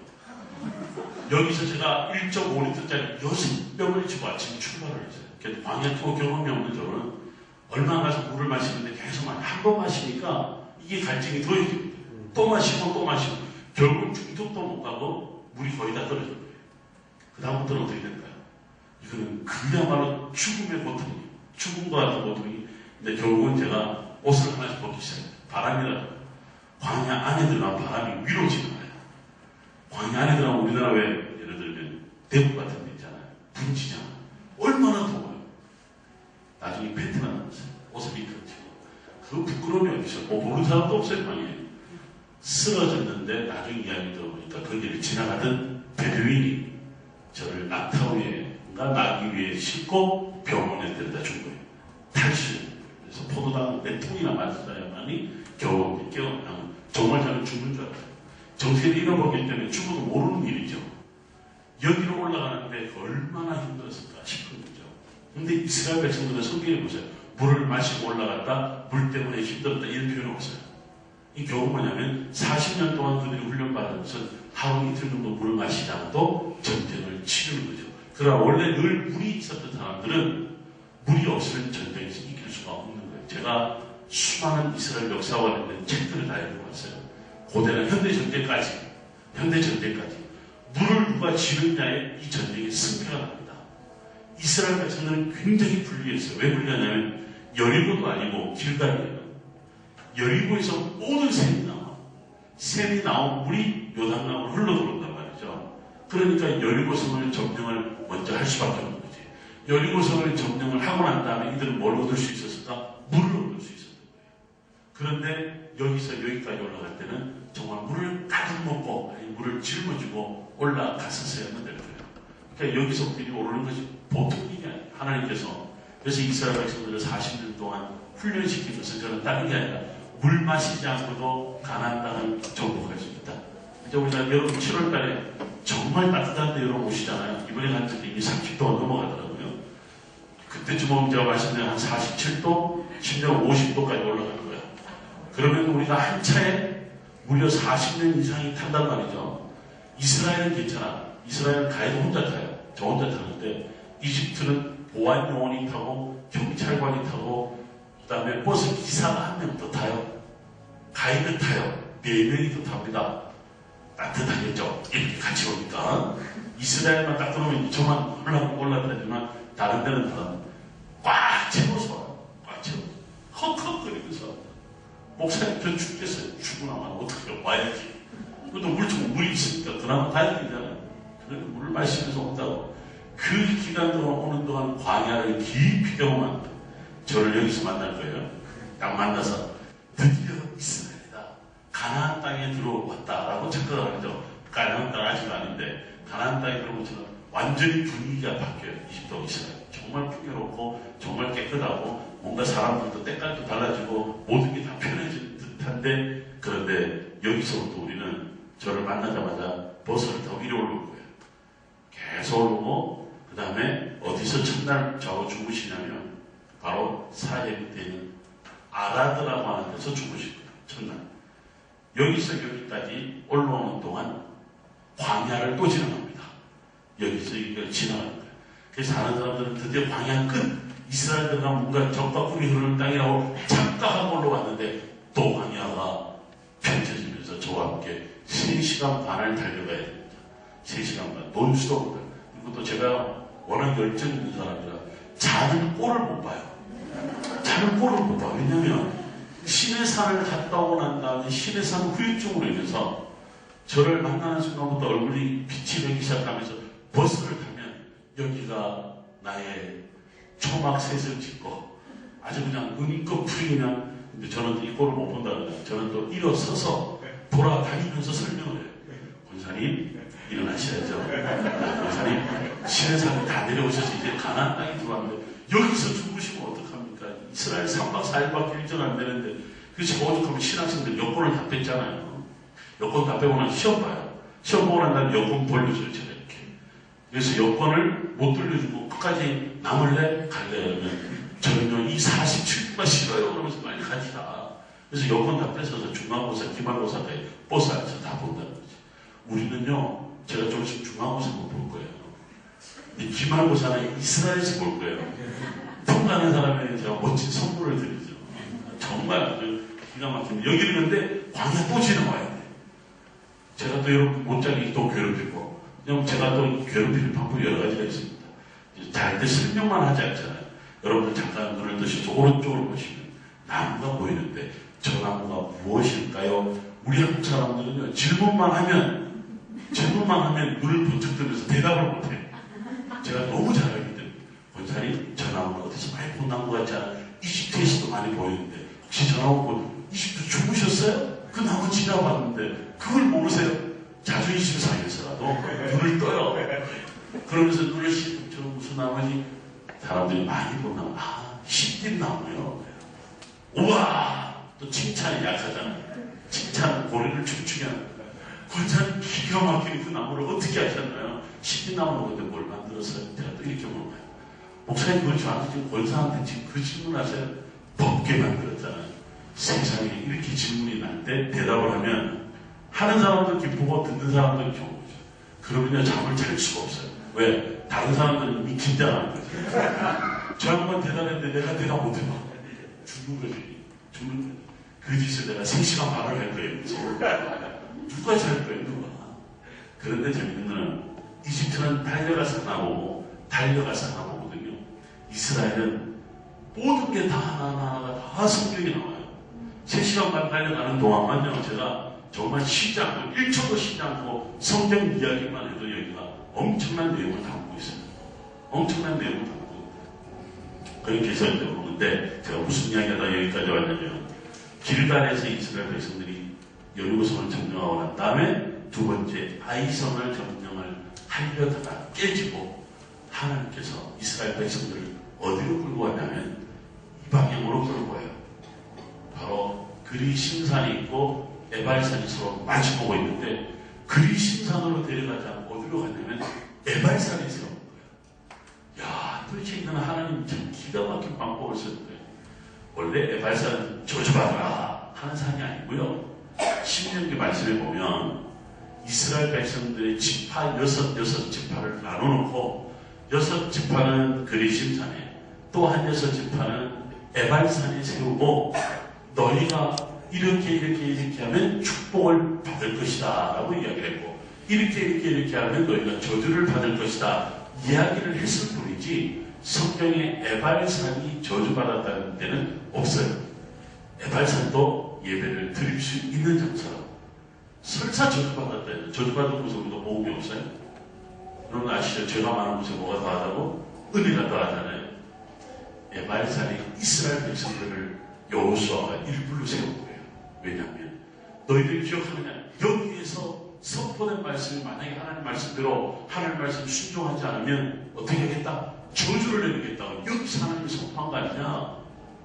여기서 제가 1.5리터짜리 6병을 지고 아침에 출발을 했어요. 광야 투어 경험이 없는 저는 얼마 가서 물을 마시는데 계속 한 번 마시니까 이게 갈증이 더 힘듭니다. 또 마시고 또 마시고 결국 중독도 못 가고 물이 거의 다 떨어진 거예요. 그 다음부터는 어떻게 될까요? 이거는 그야말로 죽음의 고통이에요. 죽음과 같은 고통이. 근데 결국은 제가 옷을 하나씩 벗기 시작해요. 바람이라도. 광야 안에 들어가면 바람이 위로 지나가요. 광야 안에 들어가면 우리나라 왜 예를 들면 대구 같은 데 있잖아요. 분지잖아. 얼마나 더워요. 나중에 팬티만 남았어요. 옷을 미끄러지고. 그 부끄러움이 어디서 모르는 사람도 없어요. 광야에. 쓰러졌는데 나중에 이야기 들어보니까 거기를 지나가던 베두인이 저를 낙타 위에가 나기 위해 싣고 병원에 데려다 준 거예요. 탈실. 그래서 포도당 몇 통이나 맞아야만이 겨우 깨어나면 정말 저는 죽는 줄 알았어요. 정신을 잃어버리기 때문에 죽어도 모르는 일이죠. 여기로 올라가는데 얼마나 힘들었을까 싶은 거죠. 근데 이스라엘 백성들은 성경에 보세요. 물을 마시고 올라갔다 물 때문에 힘들었다 이런 표현이 없어요. 이 경우 뭐냐면 40년 동안 그들이 훈련받으면서 하루 이틀 정도 물을 마시지 않아도 전쟁을 치르는 거죠. 그러나 원래 늘 물이 있었던 사람들은 물이 없으면 전쟁에서 이길 수가 없는 거예요. 제가 수많은 이스라엘 역사와 관련된 책들을 다 읽어봤어요. 고대나 현대 전쟁까지 물을 누가 지느냐에 이 전쟁의 승패가 납니다. 이스라엘 백성들은 굉장히 불리했어요. 왜 불리하냐면 여리고도 아니고 길갈이에요. 여리고에서 모든 샘이 나온 물이 요단강으로 흘러들어온단 말이죠. 그러니까 여리고성을 점령을 먼저 할 수밖에 없는 거지. 여리고성을 점령을 하고 난 다음에 이들은 뭘 얻을 수 있었을까? 물을 얻을 수 있었던 거예요. 그런데 여기서 여기까지 올라갈 때는 정말 물을 가득 먹고 아니 물을 짊어지고 올라갔었어야만 될 거예요. 그러니까 여기서 우리가 오르는 것이 보통 일이 아니에요. 하나님께서 그래서 이스라엘 백성들을 40년 동안 훈련시킨 것은 저는 다른 게 아니라 물 마시지 않고도 가나안 땅을 정복할 수 있다. 이제 우리가 여러분 7월 달에 정말 따뜻한 데 여러분 오시잖아요. 이번에 간 적이 이미 30도가 넘어가더라고요. 그때쯤 제가 말씀드린 한 47도, 심지어 50도까지 올라갈 거예요. 그러면 우리가 한 차에 무려 40년 이상이 탄단 말이죠. 이스라엘은 괜찮아. 이스라엘은 가이드 혼자 타요. 저 혼자 타는데 이집트는 보안 요원이 타고 경찰관이 타고 그 다음에 버스 기사가 한 명 더 타요. 가이드 타요. 4명이 더 탑니다. 따뜻하겠죠. 이렇게 같이 오니까 이스라엘만 딱 들어오면 저만 올라타지만 다른 데는 다 꽉 채워서 와요. 꽉 채워서 헉헉거리면서 목사님 저 죽겠어요. 죽으나만 어떻게 와야지. 그래도 물이 있으니까 그나마 다행이잖아요. 그래도 물을 마시면서 온다고. 그 기간 동안 오는 동안 광야를 깊이 경험한 저를 여기서 만날 거예요. 딱 만나서 드디어 이스라엘이다. 가나안 땅에 들어왔다라고 착각을 하죠. 가나안 땅 아직 아닌데 가나안 땅에 들어오면 완전히 분위기가 바뀌어요. 이집트와 이스라엘. 정말 풍요롭고 정말 깨끗하고 뭔가 사람들도 때깔도 달라지고 모든 게 다 편해질 듯한데 그런데 여기서부터 우리는 저를 만나자마자 버스를 더 위로 올라올 거예요. 계속 오르고 그 다음에 어디서 첫날 자고 주무시냐면 바로 사해 밑에 있는 아라드라고 하는 데서 주무실 거예요. 첫날. 여기서 여기까지 올라오는 동안 광야를 또 지나갑니다. 여기서 여기까지 지나가는 거예요. 그래서 다른 사람들은 드디어 광야 끝 이스라엘들과 뭔가 적과 꿀이 흐르는 땅이라고 착각하고 올라왔는데 또 광야가 펼쳐지면서 저와 함께 3시간 반을 달려가야 됩니다. 3시간 반. 논스톱을. 그리고 또 제가 워낙 열정 있는 사람이라 자는 꼴을 못 봐요. 자는 꼴을 못 봐요. 왜냐면 신의 산을 갔다 오고 난 다음에 신의 산 후유증으로 인해서 저를 만나는 순간부터 얼굴이 빛이 되기 시작하면서 버스를 타면 여기가 나의 초막셋을 짓고 아주 그냥 은꺼풀이 그냥 근데 저는 이 꼴을 못 본다 그러잖아요. 저는 또 일어서서 돌아다니면서 설명을 해요. 권사님 일어나셔야죠. 권사님 신의 산을 다 내려오셔서 이제 가나안 땅에 들어왔는데 여기서 주무시면 어떡합니까? 이스라엘 3박 4일밖에 일정 안 되는데 그래서 오죽하면 신학생들 여권을 다 뺐잖아요. 여권 다 빼고 나서 시험 봐요. 시험 보고 난 다음에 여권 돌려줘요. 제가 이렇게. 그래서 여권을 못 돌려주고 끝까지 남을래? 갈래? 그러면 저는요, 이 47분만 싫어요. 그러면서 많이 가지라. 그래서 여권 다 뺏어서 중간고사, 기말고사까지 버스 안에서 다 본다는 거지. 우리는요, 제가 좀 있으면 중간고사만 볼 거예요. 이 기말고사는 이스라엘에서 볼 거예요. 통과하는 사람에게 제가 멋진 선물을 드리죠. 정말 아주 기가 막힙니다. 여기는 근데 광야 또 지나와야 돼. 제가 또 여러분 못자기 또 괴롭히고, 그냥 제가 또 괴롭히는 방법이 여러 가지가 있습니다. 잘 때 설명만 하지 않잖아요. 여러분들 잠깐 눈을 뜨셔서 오른쪽으로 보시면 나무가 보이는데 저 나무가 무엇일까요? 우리 한국 사람들은요, 질문만 하면 눈을 번쩍 뜨면서 대답을 못해요. 제가 너무 잘 알기 때문에. 권사님, 저 나무는 어디서 많이 본 나무 같지 않아? 이집트에서도 많이 보이는데 혹시 저 나무 보고 이집트 죽으셨어요? 그 나무 지나봤는데 그걸 모르세요? 자존심 상해서라도 눈을 떠요. 그러면서 눈을 씻고 저 무슨 나무지? 사람들이 많이 본 나무. 아, 신김 나무요. 우와! 또 칭찬이 약하잖아요. 칭찬 고리를 춤추게 하는 거예요. 권사님 기가 막히게 그 나무를 어떻게 하셨나요? 신김나무로 근데 뭘 만들었어요? 제가 또 이렇게 물어봐요. 목사님 그걸 저한테 지금 권사한테 지금 그 질문하세요? 덥게 만들었잖아요. 세상에 이렇게 질문이 날 때 대답을 하면 하는 사람도 기쁘고 듣는 사람도 좋은 거죠. 그러면요 잠을 잘 수가 없어요. 왜? 다른 사람들은 이미 긴장하는 거죠. 저 한번 대답했는데 내가 대답 못해봐. 죽는 거지. 죽는 거지. 그 짓을 내가 3시간 반을 할 거예요. 누가 잘 거예요? 누가. 그런데 재밌는 건 이집트는 달려가서 하나 보거든요. 이스라엘은 모든 게 다 하나하나가 다 성경에 나와요. 3시간 반 달려가는 동안만요, 제가 정말 쉬지 않고, 1초도 쉬지 않고 성경 이야기만 해도 여기가 엄청난 내용을 담고 있어요. 엄청난 내용을 담고 있어요. 그렇게 해서 이제 오는데, 제가 무슨 이야기하다 여기까지 왔냐면, 길갈에서 이스라엘 백성들이 여리고성을 점령하고 난 다음에 두 번째 아이성을 점령을 하려다가 깨지고 하나님께서 이스라엘 백성들을 어디로 끌고 왔냐면 이 방향으로 끌고 와요. 바로 그리심산이 있고 에발산이 서로 마주보고 있는데 그리심산으로 데려가지 않고 어디로 갔냐면 에발산에 세운 거예요. 야, 도대체 이건 하나님 참 기가 막힌 방법을 썼는데 원래 에발산은 저주받아라 하는 산이 아니고요. 신명기 말씀에 보면 이스라엘 백성들의 지파 6지파를 나눠놓고 6지파는 그리심산에 또 한 6지파는 에발산에 세우고 너희가 이렇게 하면 축복을 받을 것이다 라고 이야기를 했고 이렇게 하면 너희가 저주를 받을 것이다 이야기를 했을 뿐이지 성경에 에발산이 저주받았다는 데는 없어요. 에발산도 예배를 드릴 수 있는 장소라고. 설사 저주받았다. 저주받은 곳에 우리가 모험이 없어요? 여러분 아시죠? 죄가 많은 곳에 뭐가 더하다고? 은혜가 더하잖아요. 에발산이 이스라엘 백성들을 여호수아가 일부러 세운 거예요. 왜냐하면 너희들이 기억하느냐? 여기에서 선포된 말씀이 만약에 하나님 말씀대로 하나님 말씀 순종하지 않으면 어떻게 하겠다? 저주를 내리겠다고 여기서 하나님이 선포한 거 아니냐?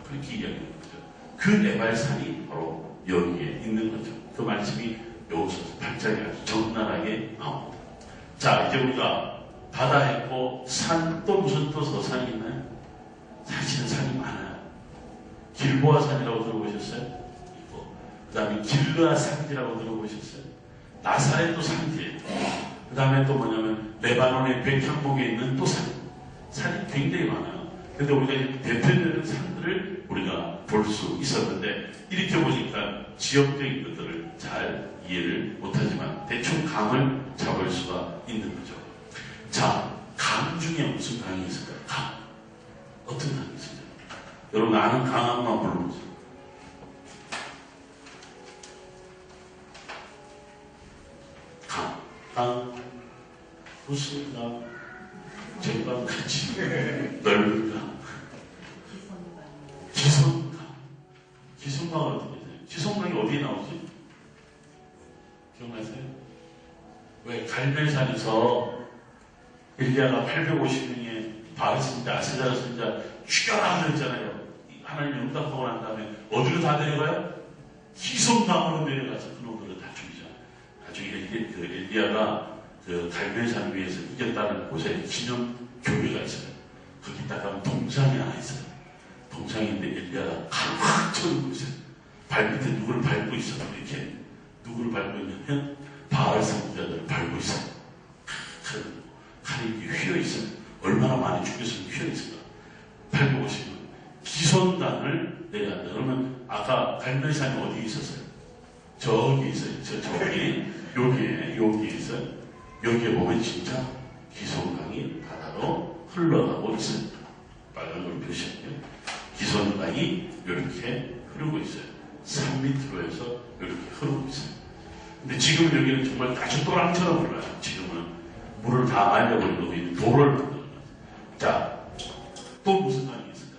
그렇게 이야기하는 거죠. 그 에발산이 바로 여기에 있는 거죠. 그 말씀이 여호수아 8장에 아주 적나라하게 나옵니다. 자, 이제 우리가 바다 했고 산 또 무슨 또 서산이 있나요? 사실은 산이 많아요. 길보아 산이라고 들어보셨어요? 있고 그 다음에 길르아 산지라고 들어보셨어요? 나사렛도 산지예요. 그 다음에 또 뭐냐면 레바논의 백향목에 있는 또 산이 굉장히 많아요. 근데 우리가 대표되는 산들을 우리가 볼 수 있었는데 이렇게 보니까 지역적인 것들을 잘 이해를 못하지만 대충 감을 잡을 수가 있는 거죠. 자, 강 중에 무슨 강이 있을까요? 강. 어떤 강이 있을까요? 여러분 아는 강 한번 불러보세요. 강. 무슨 강? 쟁반 같이 넓은 강. 기성강. 기성강은 어떻게 돼요? 기성강이 어디에 나오지? 기억나세요? 왜 갈멜산에서 엘리야가 850명의 바알신자 아세자를 죽여라 그랬잖아요. 하나님이 응답하고 난 다음에 어디로 다 내려가요? 기성강으로 내려가서 그놈들을 다 죽이죠. 나중에 그 엘리야가 그 갈멜산 위에서 이겼다는 곳에 기념 교회가 있어요. 거기 딱 가면 동상이 하나 있어요. 동상인데 엘리야가 확 쳐들고 있어요. 발밑에 누구를 밟고 있어. 이렇게 누구를 밟고 있냐면 바알 선지자들을 밟고 있어. 칼이 휘어 있어요. 얼마나 많이 죽였으면 휘어 있을까. 밟고 오시면 기손단을 내려간다. 그러면 아까 갈멜산이 어디에 있었어요? 저기 있어요. 저기 여기에 있어요. 여기에 보면 진짜 기손강이 바다로 흘러가고 있어요. 빨간 걸 표시할게요. 기손강이 이렇게 흐르고 있어요. 산 밑으로 해서 이렇게 흐르고 있어요. 근데 지금 여기는 정말 가죽도랑처럼 흘러요. 지금은 물을 다 말려버리고 돌을 만들어요. 자, 또 무슨 강이 있을까?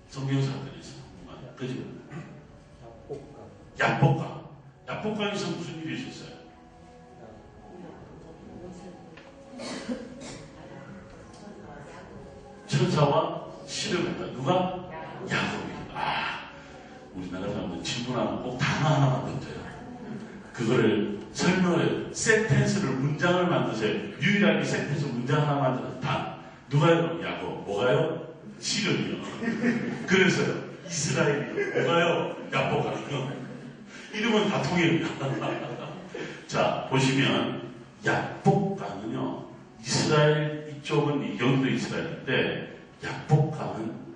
성경 사건이 있어. 그죠? 약복강. 약복강에서 무슨 일이 있었어요? 천사와 씨름했다. 누가? 야곱이. 우리나라 사람들 질문하면 꼭 단어 하나만 던져요. 그거를 설명을, 센텐스를, 문장을 만드세요. 유일하게 센텐스 문장 하나 만드는 단. 누가요? 야곱. 뭐가요? 씨름이요. 그래서요. 이스라엘이요. 뭐가요? 약복강이요. 이름은 다 통해요. 자, 보시면 약복강은요. 이스라엘 이쪽은 여기도 이스라엘인데 약복강은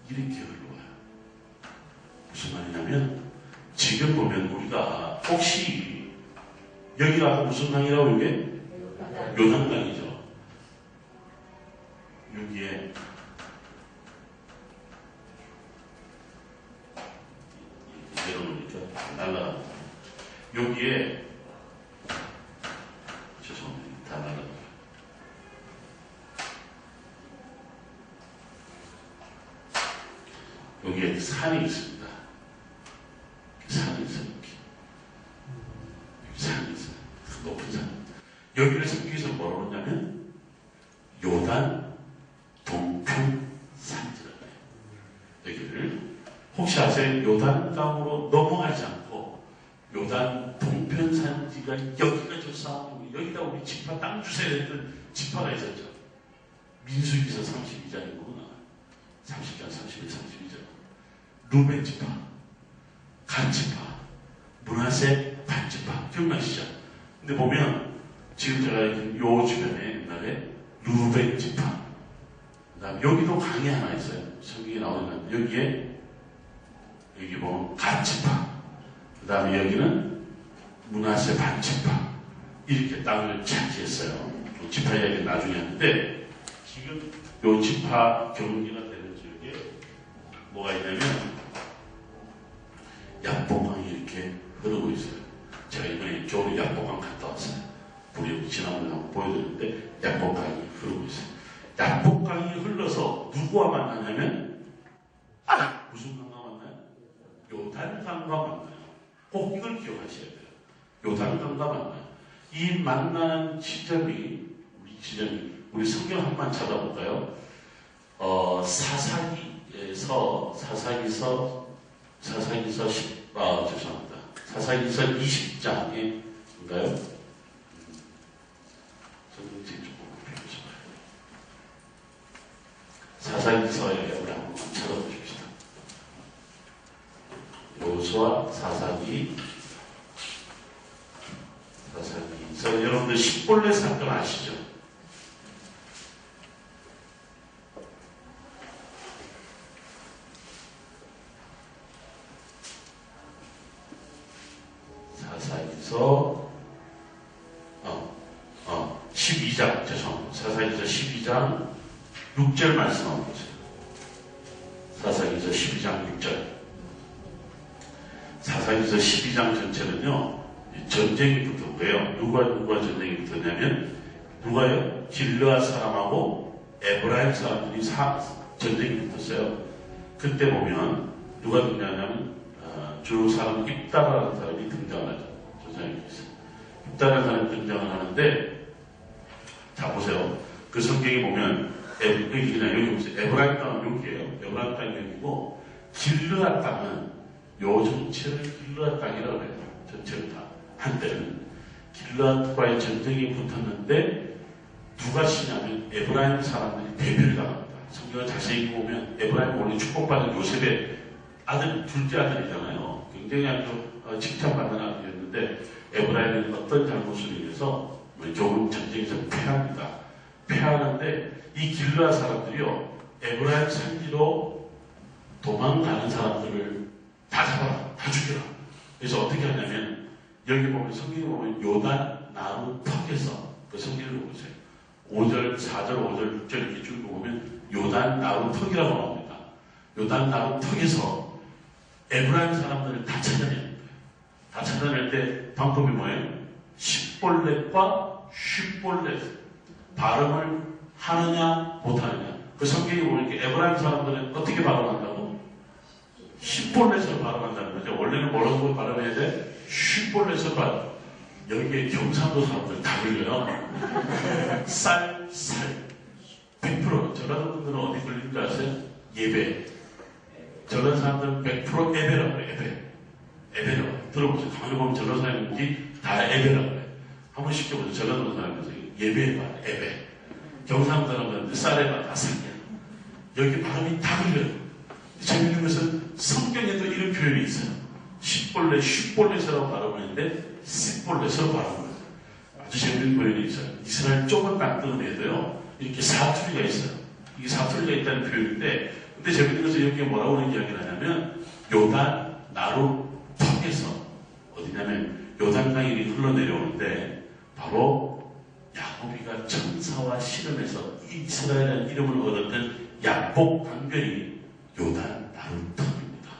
이렇게 흘러와요. 무슨 말이냐면 지금 보면 우리가 혹시 여기가 무슨 강이라고 이게? 요단강이죠. 여기에 내려놓으니까 날라갑니다. 여기에 죄송합니다. 다 날라갑니다. 여기에 산이 있습니다. 산이 있어요. 산이 있어요. 높은 산. 여기를 성경에서 뭐라고 그러냐면 요단 동편 산지라고 해요. 여기를 혹시 아세요? 요단강으로 넘어가지 않고 요단 동편 산지가 여기가 저 싸움이고 여기다 우리 지파 땅 주세요 했던 지파가 있었죠. 민수기서 32장이구나. 30장, 31, 32장. 루벤 지파, 간 지파, 므낫세 반 지파. 기억나시죠? 근데 보면 지금 제가 요 주변에 옛날에 루벤 지파, 그다음 여기도 강이 하나 있어요. 성경에 나오는 여기에 여기 보면 간 지파, 그다음에 여기는 므낫세 반 지파 이렇게 땅을 차지했어요. 지파 이야기는 나중에 하는데 지금 요 지파 경기가 되는 지역에 뭐가 있냐면 약복강이 이렇게 흐르고 있어요. 제가 이번에 겨울에 약복강 갔다 왔어요. 우리 지난번에 한번 보여드렸는데 약복강이 흐르고 있어요. 약복강이 흘러서 누구와 만나냐면 무슨 강과 만나요? 요단강과 만나요. 꼭 이걸 기억하셔야 돼요. 요단강과 만나요. 이 만나는 지점이 우리 성경 한번 찾아볼까요? 사사기서 죄송합니다. 사사기서 20장인가요? 사사기서에 우리 한번 찾아보십시다. 여호수아 사사기서 여러분들 십벌레 사건 아시죠? 사사기서 12장 죄송합니다. 사사기서 12장 6절 말씀 한번 보세요. 사사기서 12장 6절. 사사기서 12장 전체는요 전쟁이 붙었고요. 누가 전쟁이 붙었냐면 누가요? 길르앗 사람하고 에브라임 사람들이 전쟁이 붙었어요. 그때 보면 누가 등장하냐면 주 사람 입다라는 사람이 등장하죠. 전쟁이 있어요. 입다라는 사람이 등장을 하는데 자 보세요. 그 성경에 보면 여기 보세요. 에브라임 땅은 여기예요. 에브라임 땅이 여기고 길르앗 땅은 요 전체를 길르앗 땅이라고 해요. 전체를 다. 한때는 길르앗과의 전쟁이 붙었는데 누가 치냐면 에브라임 사람들이 대비를 당합니다. 성경을 자세히 보면 에브라임은 원래 축복받은 요셉의 아들, 둘째 아들이잖아요. 굉장히 아주 칭찬받는 아들이었는데 에브라임은 어떤 잘못을 인해서 조금 전쟁에서 패합니다. 패하는데 이 길르앗 사람들이요, 에브라임 산지로 도망가는 사람들을 다 잡아라, 다 죽여라. 그래서 어떻게 하냐면 여기 보면 성경에 보면 요단 나루 턱에서 그 성경을 보세요. 5절, 4절, 5절, 6절 이렇게 쭉 보면 요단 나루 턱이라고 나옵니다. 요단 나루 턱에서 에브라임 사람들을 다 찾아내요. 다 찾아낼 때 방법이 뭐예요? 십볼렛과 쉽볼렛 발음을 하느냐 못하느냐. 그 성경에 보면 에브라임 사람들은 어떻게 발음한다고? 십볼렛으로 발음한다는 거죠. 원래는 뭐라고 발음해야 돼? 쉽볼렛으로 발음. 여기에 경상도 사람들 다 걸려요. 쌀, 100%. 전라도분들은 어디 걸리는 줄 아세요? 예배. 전라도 사람들은 100% 예배라고 해요. 예배라고. 들어보세요. 가만히 보면 전라도 사람들이 다 예배라고 해요. 한번 시켜보세요. 전라도 사람에서 예배해봐. 예배. 경상도 사람들은 쌀에봐. 다 쌀이야. 여기 발음이 다 걸려요. 재밌는 것은 성경에도 이런 표현이 있어요. 십볼렛, 쉽볼렛이라고 발음하는데 십볼렛으로 발음해요. 아주 재밌는 표현이 있어요. 이스라엘 좁은 땅덩어리에도요, 이렇게 사투리가 있어요. 이게 사투리가 있다는 표현인데, 근데 재밌는 것은 여기에 뭐라고 하는 이야기를 하냐면, 요단 나루 턱에서, 어디냐면, 요단강이 흘러내려오는데, 바로 야곱이가 천사와 씨름해서 이스라엘이라는 이름을 얻었던 야복 강변이 요단 나루 턱입니다.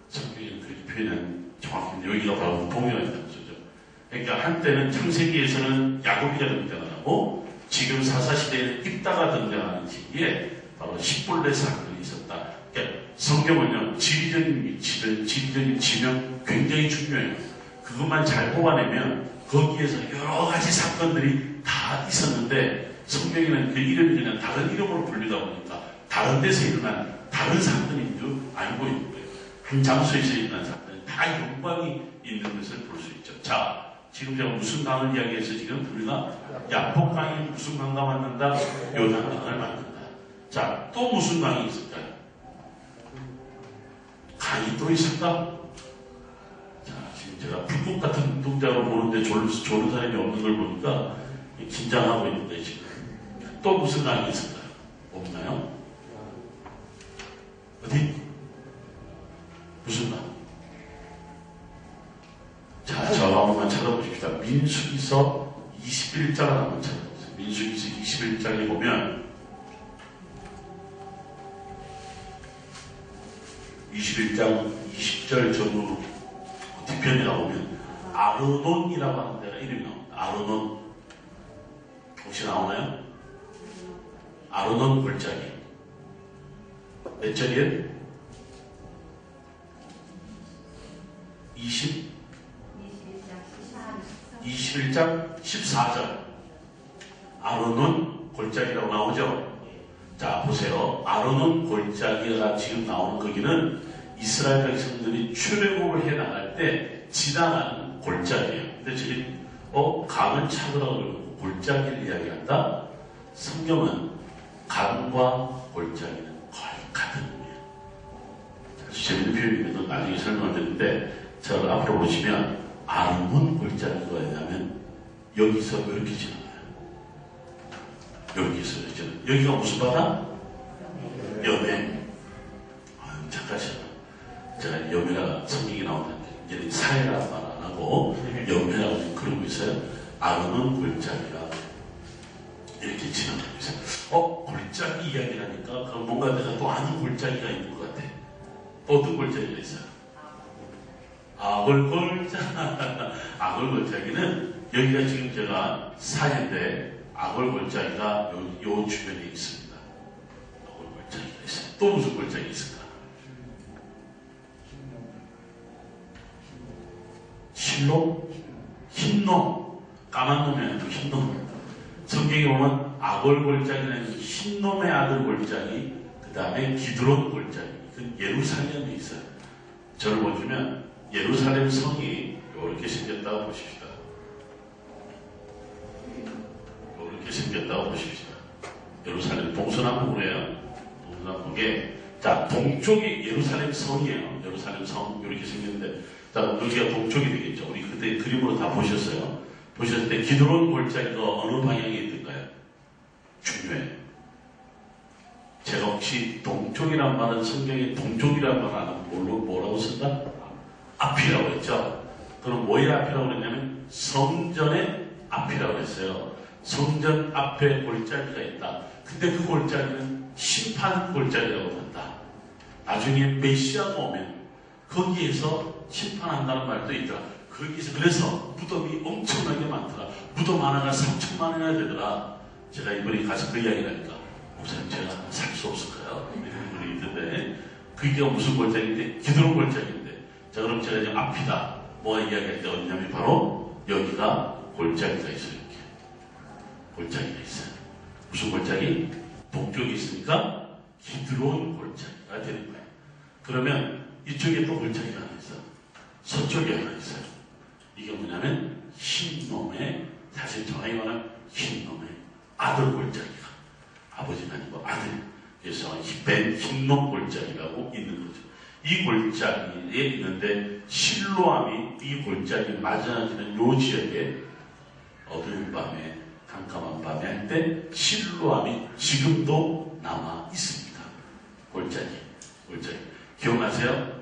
성경에 그렇게 표현한 정확히 여기가 바로 동요였다는 거죠. 그러니까 한때는 창세기에서는 야곱이가 등장을 하고 지금 사사시대에는 입다가 등장하는 시기에 바로 십볼렛 사건이 있었다. 그러니까 성경은요, 지리적인 위치를, 지리적인 지명 굉장히 중요해요. 그것만 잘 뽑아내면 거기에서 여러 가지 사건들이 다 있었는데 성경에는 그 이름이 그냥 다른 이름으로 불리다 보니까 다른 데서 일어난 다른 사건인 줄 알고 있는 거예요. 한 장소에서 일어난 사건은 다 영광이 있는 것을 볼 수 있죠. 자, 지금 제가 무슨 강을 이야기해서 지금 우리가 야복강이 무슨 강과 만든다? 요단강을 만든다. 자, 또 무슨 강이 있을까요? 강이 또 있을까? 자, 지금 제가 불꽃 같은 눈동자로 보는데 조는 사람이 없는 걸 보니까 긴장하고 있는데 지금 또 무슨 강이 있을까요? 없나요? 어디? 무슨 강? 자, 저 한번만 찾아보십시다. 민수기서 21장을 한번 찾아보세요. 민수기서 21장에 보면 21장 20절 전후 뒤편에 나오면 아르논이라고 하는 데가 이름이 나옵니다. 아르논 혹시 나오나요? 아르논 골짜기 몇 절이에요? 21장 14절 아르논 골짜기라고 나오죠. 자, 보세요. 아르논 골짜기가 지금 나오는 거기는 이스라엘 백성들이 출애굽을 해 나갈 때 지나가는 골짜기예요. 근데 지금 강을 찾으라고 그러고 골짜기를 이야기한다. 성경은 강과 골짜기는 거의 같은 의미예요. 아주 재밌는 표현이거든. 나중에 설명을 드리는데 저 앞으로 보시면 아르논 골짜기가 뭐냐면 여기서 이렇게 지나가요. 여기서 이렇게 지나가요. 여기가 무슨 바다? 여매. 착하시다. 제가 여매가 성경이 나오는데 이제 사해라는 말 안 하고 여매라고 지금 그러고 있어요. 아르논 골짜기가 이렇게 지나가고 있어요. 골짜기 이야기라니까 그럼 뭔가 내가 또 아는 골짜기가 있는 것 같아. 또 어떤 골짜기가 있어요? 아골골짜기는 여기가 지금 제가 사인데 아골골짜기가 요 주변에 있습니다. 아골골짜기가 있어요. 또 무슨 골짜기 있을까? 실로? 흰놈. 까만 놈이 아니고 흰놈. 성경에 보면 아골골짜기는 흰놈의 아들 골짜기, 그 다음에 기드론 골짜기. 그 예루살렘에 있어요. 저를 보시면 예루살렘 성이 이렇게 생겼다고 보십시다. 이렇게 생겼다고 보십시다. 예루살렘 동서남북으로요. 우리가 보게, 자, 동쪽이 예루살렘 성이에요. 예루살렘 성, 이렇게 생겼는데, 자, 여기가 동쪽이 되겠죠. 우리 그때 그림으로 다 보셨어요. 보셨을 때 기드론 골짜기가 어느 방향에 있던가요? 중요해요. 제가 혹시 동쪽이란 말은 성경에 동쪽이란 말 안 하면 뭐라고 쓴다? 앞이라고 했죠. 그럼 뭐의 앞이라고 그랬냐면 성전의 앞이라고 했어요. 성전 앞에 골짜기가 있다. 근데 그 골짜기는 심판 골짜기라고 한다. 나중에 메시아가 오면 거기에서 심판한다는 말도 있더라. 거기서 그래서 무덤이 엄청나게 많더라. 무덤 하나가 3천만 원이나 되더라. 제가 이번에 가서 그 이야기를 하니까 목사님 제가 살 수 없을까요? 이런 분이 있는데 그게 무슨 골짜기인데? 기드론 골짜기인데. 자, 그럼 제가 이제 앞이다. 뭐가 이야기할 때 어디냐면 바로 여기가 골짜기가 있어요. 이렇게 골짜기가 있어요. 무슨 골짜기? 동쪽이 있으니까 기드론 골짜기가 되는 거예요. 그러면 이쪽에 또 골짜기가 하나 있어요. 서쪽에 하나 있어요. 이게 뭐냐면 흰놈의, 사실 정확히 말하면 흰놈의 아들 골짜기가, 아버지가 아니고 아들. 그래서 흰놈 골짜기라고 있는 거죠. 이 골짜기에 있는데 실로암이 이 골짜기 맞아지는 요 지역에 어두운 밤에, 깜깜한 밤에 할 때 실로암이 지금도 남아 있습니다. 골짜기. 기억나세요?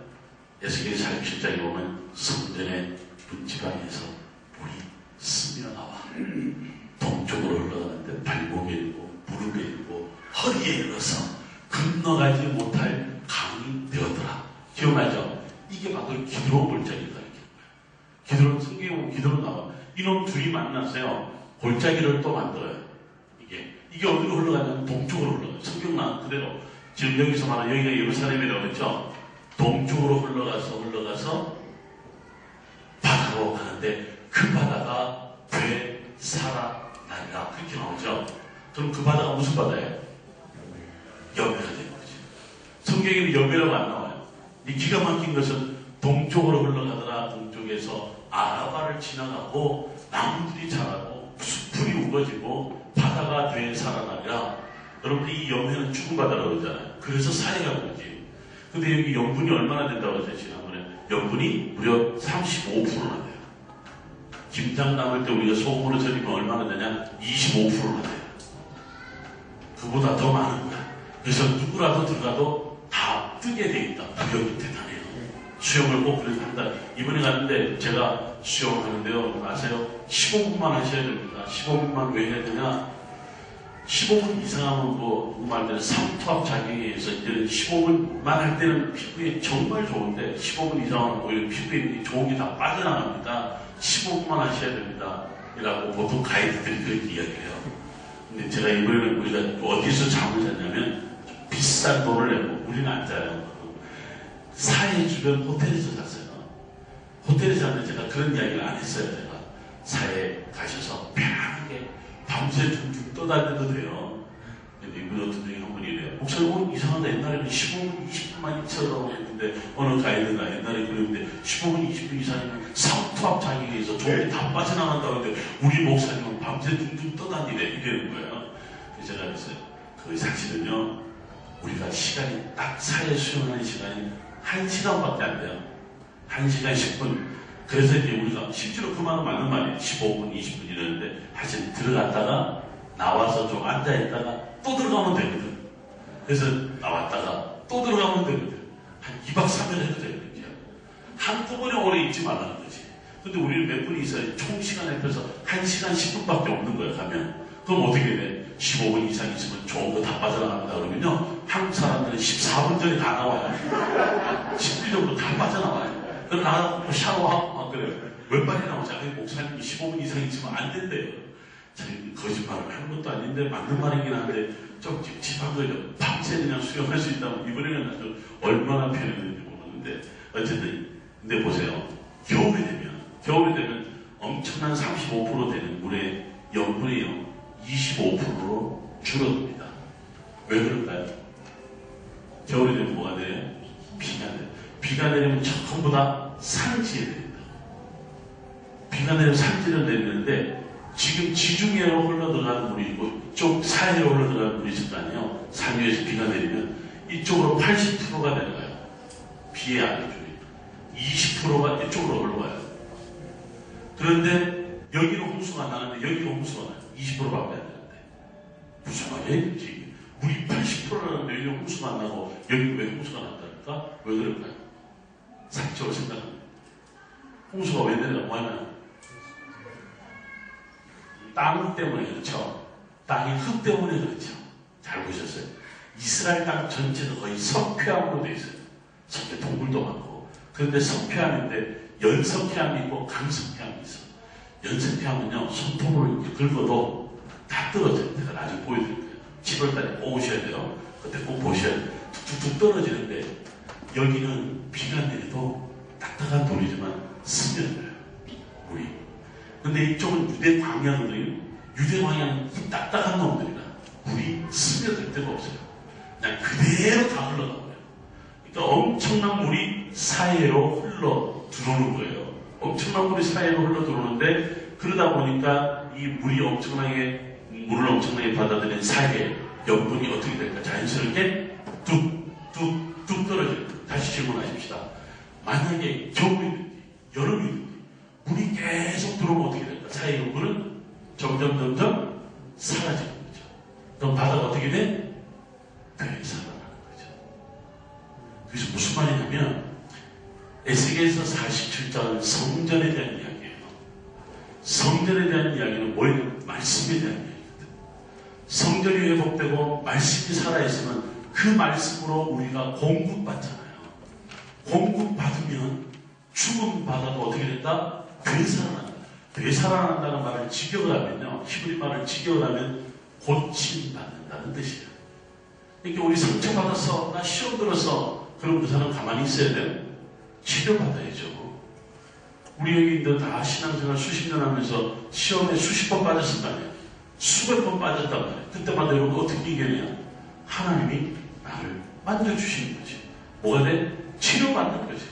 에스겔 47장에 보면 성전의 문지방에서 물이 스며나와 동쪽으로 흘러가는데 발목에 있고 무릎에 있고 허리에 일어서 건너가지 못할 강이 되었더라. 기억나죠? 이게 바로 기드론 골짜기다. 기드론, 성경에 보면 기드론 나와. 이놈 둘이 만났어요. 골짜기를 또 만들어요. 이게 어디로 흘러가냐면 동쪽으로 흘러가요. 성경 나온 그대로. 지금 여기서 말하는 여기가 예루살렘이라고 했죠? 동쪽으로 흘러가서 바다로 가는데 그 바다가 되살아나리라. 그렇게 나오죠? 그럼 그 바다가 무슨 바다예요? 여배가 되는 거죠. 성경에는 여배라고 안 나와요. 이 기가 막힌 것은 동쪽으로 흘러가더라. 동쪽에서 아라바를 지나가고 나무들이 자라고 숲풀이 우거지고 바다가 되살아나리라. 여러분들 이 여배는 죽은 바다라고 그러잖아요. 그래서 사해가 그러지. 근데 여기 염분이 얼마나 된다고 했어요, 지난번에? 염분이 무려 35%나 돼요. 김장 담을 때 우리가 소금으로 절이면 얼마나 되냐? 25%나 돼요. 그보다 더 많은 거야. 그래서 누구라도 들어가도 다 뜨게 돼 있다. 부력이 대단해요. 수영을 꼭 그래서 한다. 이번에 갔는데 제가 수영을 하는데요. 아세요? 15분만 하셔야 됩니다. 15분만 왜 해야 되냐? 15분 이상 하면 뭐, 말대로 삼투압 작용에 의해서 이제는 15분만 할 때는 피부에 정말 좋은데 15분 이상 하면 오히려 피부에 좋은 게 다 빠져나갑니다. 15분만 하셔야 됩니다. 이라고 보통 가이드들이 그렇게 이야기해요. 근데 제가 이번에는 우리가 어디서 잠을 잤냐면 비싼 돈을 내고 우리는 안 자요. 사해 주변 호텔에서 잤어요. 호텔에서 잤는데 제가 그런 이야기를 안 했어요. 제가 사해 가셔서 편하게 밤새 둥둥 떠다녀도 돼요. 근데 이분 어떤 분이 한 분이 이래요. 목사님 이상하다. 옛날에는 15분, 20분만 있어라고 했는데 어느 가이드가 옛날에 그랬는데 15분, 20분 이상이면 상투압 장애에 의해서 종이 다 빠져나간다고 했는데 우리 목사님은 밤새 둥둥 떠다니래. 이러는 거예요. 그래서 제가 그랬어요. 그 사실은요. 우리가 시간이 딱 사회 수용하는 시간이 1시간밖에 안 돼요. 1시간 10분. 그래서 이제 우리가 실제로 그 말은 맞는 말이에요. 15분, 20분 이러는데 사실 들어갔다가 나와서 좀 앉아있다가 또 들어가면 되거든. 그래서 나왔다가 또 들어가면 되거든. 한 2박 3일 해도 되거든요. 한두 번에 오래 있지 말라는 거지. 근데 우리는 몇 분이 있어요. 총 시간에 합해서 1시간 10분밖에 없는 거예요. 가면. 그럼 어떻게 돼? 15분 이상 있으면 좋은 거 다 빠져나간다 그러면요. 한국 사람들은 14분 전에 다 나와요. 10분 정도 다 빠져나와요. 그럼 나가고 샤워하고 막 그래요. 웬만히 나오지. 목사님이 15분 이상 있으면 안 된대요. 거짓말을 하는 것도 아닌데 맞는 말이긴 한데 좀 찝찝한 거죠. 밤새 그냥 수영할 수 있다면 이번에는 아주 얼마나 편했는지 모르는데 어쨌든 근데 보세요. 겨울이 되면 엄청난 35% 되는 물의 염분이요 25%로 줄어듭니다. 왜 그럴까요? 겨울이 되면 뭐가 돼요? 비가 돼요. 비가 내리면 전부 다 산지에 내린다. 비가 내리면 산지를 내리는데 지금 지중해로 흘러들어가는 물이 있고 쪽 사해로 흘러들어가는 물이 있을 거 아니에요. 산 위에서 비가 내리면 이쪽으로 80%가 내려가요. 비의 안쪽이. 20%가 이쪽으로 올라가요. 그런데 여기는 홍수가 안 나는데 여기는 홍수가 나요. 20%밖에 안 되는데. 무슨 말이에요? 물이 80%라는데 여기 홍수가 안 나고 여기 왜 홍수가 난다니까? 왜 그럴까요? 상식적으로 생각합니다. 홍수가 왜 내려가고 하면 땅 때문에 그렇죠. 땅이 흙 때문에 그렇죠. 잘 보셨어요? 이스라엘 땅 전체는 거의 석회암으로 되어 있어요. 석회 동굴도 많고. 그런데 석회암인데 연석회암이 있고 강석회암이 있어요. 연석회암은요, 손톱으로 이렇게 긁어도 다 떨어져요. 제가 나중에 보여드릴 거예요. 7월달에 꼭 오셔야 돼요. 그때 꼭 보셔야 돼요. 툭툭툭 떨어지는데 여기는 비가 내려도 딱딱한 돌이지만 스며들어요. 물이. 근데 이쪽은 유대 광야거든요. 유대 광야는 이 딱딱한 놈들이라 물이 스며들 데가 없어요. 그냥 그대로 다 흘러가고요. 그러니까 엄청난 물이 사이로 흘러 들어오는 거예요. 엄청난 물이 사이로 흘러 들어오는데 그러다 보니까 이 물이 물을 엄청나게 받아들인 사이에 염분이 어떻게 될까? 자연스럽게 뚝뚝뚝 떨어져요. 다시 질문하십시다. 만약에 겨울이든지 여름이든지 물이 계속 들어오면 어떻게 될까? 사이 염분은 점점 사라지는 거죠. 그럼 바다가 어떻게 돼? 살아나는 거죠. 그래서 무슨 말이냐면 에스겔서 47장은 성전에 대한 이야기예요. 성전에 대한 이야기는 뭐예요? 말씀에 대한 이야기거든. 성전이 회복되고 말씀이 살아있으면 그 말씀으로 우리가 공급받잖아요. 공급받으면 죽은 바다도 어떻게 된다? 되살아난다. 되살아난다는 말을 직역을 하면요. 히브리 말을 직역을 하면 고침받는다는 뜻이에요. 그러니까 우리 상처받았어. 나 시험 들었어. 그럼 그 사람 가만히 있어야 돼요. 치료받아야죠. 우리 여기인들 다 신앙생활 수십 년 하면서 시험에 수십 번 빠졌을 거 아니에요. 수백 번 빠졌단 말이에요. 그때마다 여러분 어떻게 이겨내냐? 하나님이 나를 만져주시는 거지. 뭐가 돼? 치료받는 거지.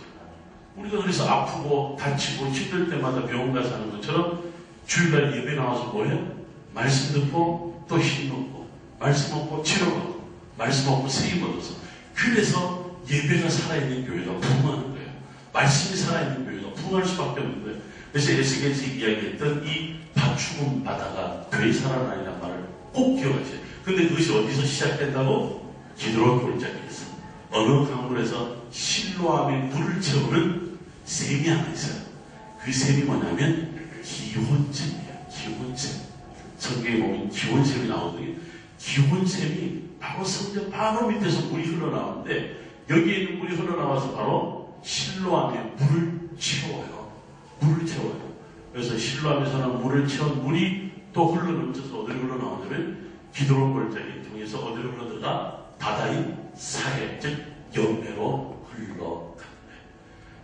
우리가 그래서 아프고 다치고 힘들 때마다 병원 가서 하는 것처럼 주일날 예배 나와서 뭐예요? 말씀 듣고 또 힘 얻고 말씀 얻고 치료받고 말씀 얻고 세임 얻어서 그래서 예배가 살아있는 교회가 부흥하는 거예요. 말씀이 살아있는 교회가 부흥할 수밖에 없는 거예요. 그래서 에스겔에서 이야기했던 이 죽은 바다가 되살아나리라는 말을 꼭 기억하세요. 근데 그것이 어디서 시작된다고? 기드론 골짜기에서 어느 강물에서 실로암의 물을 채우는 샘이 하나 있어요. 그 샘이 뭐냐면 기혼샘이에요. 기혼샘. 성경에 보면 기혼샘이 나오거든요. 기혼샘이 바로 성전 바로 밑에서 물이 흘러나오는데 여기에 있는 물이 흘러나와서 바로 실로암의 물을 채워요. 물을 채워요. 그래서 실로암에서는 물을 채운 물이 또 흘러넘쳐서 어디로 흘러나오냐면 기드론 골짜기 통해서 어디로 흘러들어가? 바다인 사해, 즉 연매로 흘러가는 거예요.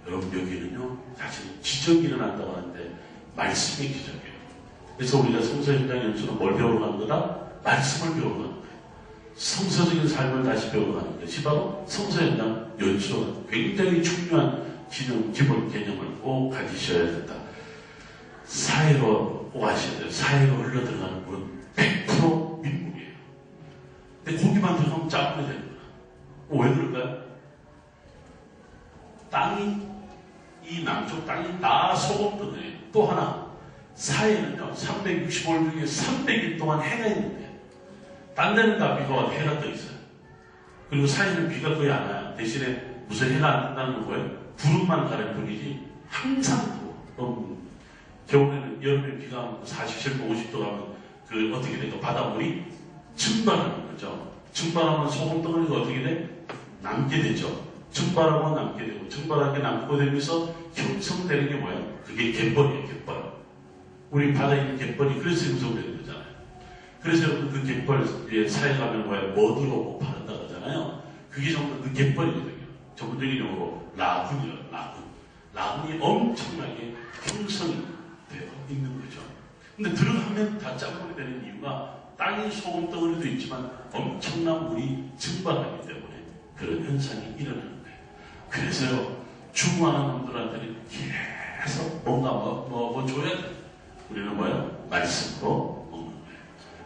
여러분 여기는요 사실 기적이 일어난다고 하는데 말씀의 기적이에요. 그래서 우리가 성서 현장 연수는 뭘 배우러 가는 거다? 말씀을 배우러 가는 거예요. 성서적인 삶을 다시 배우러 가는 것이 바로 성서 현장 연수가 굉장히 중요한 기본 개념을 꼭 가지셔야 된다. 사해로 꼭 아셔야 돼요. 사해로 흘러들어가는 물은 100% 민물이에요. 근데 고기만 들어가면 짜증이 되는 거야. 왜 그럴까요? 땅이, 이 남쪽 땅이 다 소금덩어리예요. 또 하나, 사해는요, 365일 중에 300일 동안 해가 있는데, 딴 데는 다 비가 와도 해가 떠 있어요. 그리고 사해는 비가 거의 안 와요. 대신에 무슨 해가 안 뜬다는 거예요? 구름만 가는 뿐이지, 항상 겨울에는 여름에 비가 오면 47도, 50도 가면 그 어떻게 돼요? 바닷물이 증발하는 거죠. 증발하면 소금덩어리가 어떻게 돼? 남게 되죠. 증발하고 남게 되고 증발하게 남고 되면서 형성되는 게 뭐야? 그게 갯벌이에요. 갯벌. 우리 바다에 있는 갯벌이 그래서 형성되는 거잖아요. 그래서 여러분 그 갯벌에 사해 가면 뭐야? 머드로 뭐 바른다 그러잖아요. 그게 전부 그 갯벌이거든요. 전문적인 용어로 라군이에요. 라군. 라군이 엄청나게 형성이 되어 있는 거죠. 근데 들어가면 다 짬뽕이 되는 이유가 땅이 소금덩어리도 있지만 엄청난 물이 증발하기 때문에 그런 현상이 일어나는 거예요. 그래서요, 중화하는 놈들한테는 계속 뭔가 뭐 줘야 돼. 우리는 뭐예요? 말씀으로 먹는 거예요.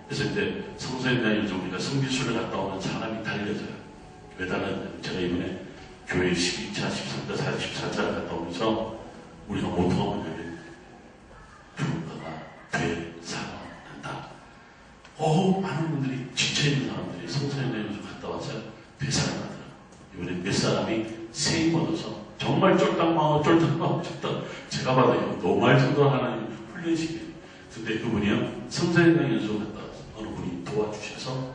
그래서 이제 성서에 대한 요즘 우리가 성지순례 갔다 오면 사람이 달려져요. 왜 달랐냐면 제가 이번에 교회 12차, 13차, 14차를 갔다 오면서 우리가 모토가 뭐냐면 누군가가 되살아난다. 많은 분들이 지쳐있는 사람들이 성서연장에서 갔다 와서 되살아나더라. 이번에 몇 사람이 세임 얻어서 정말 쫄딱망하고 제가 봐도 노말 정도 하나님 훈련시켜요. 근데 그분이요 성서연장 연수 갔다 와서 어느 분이 도와주셔서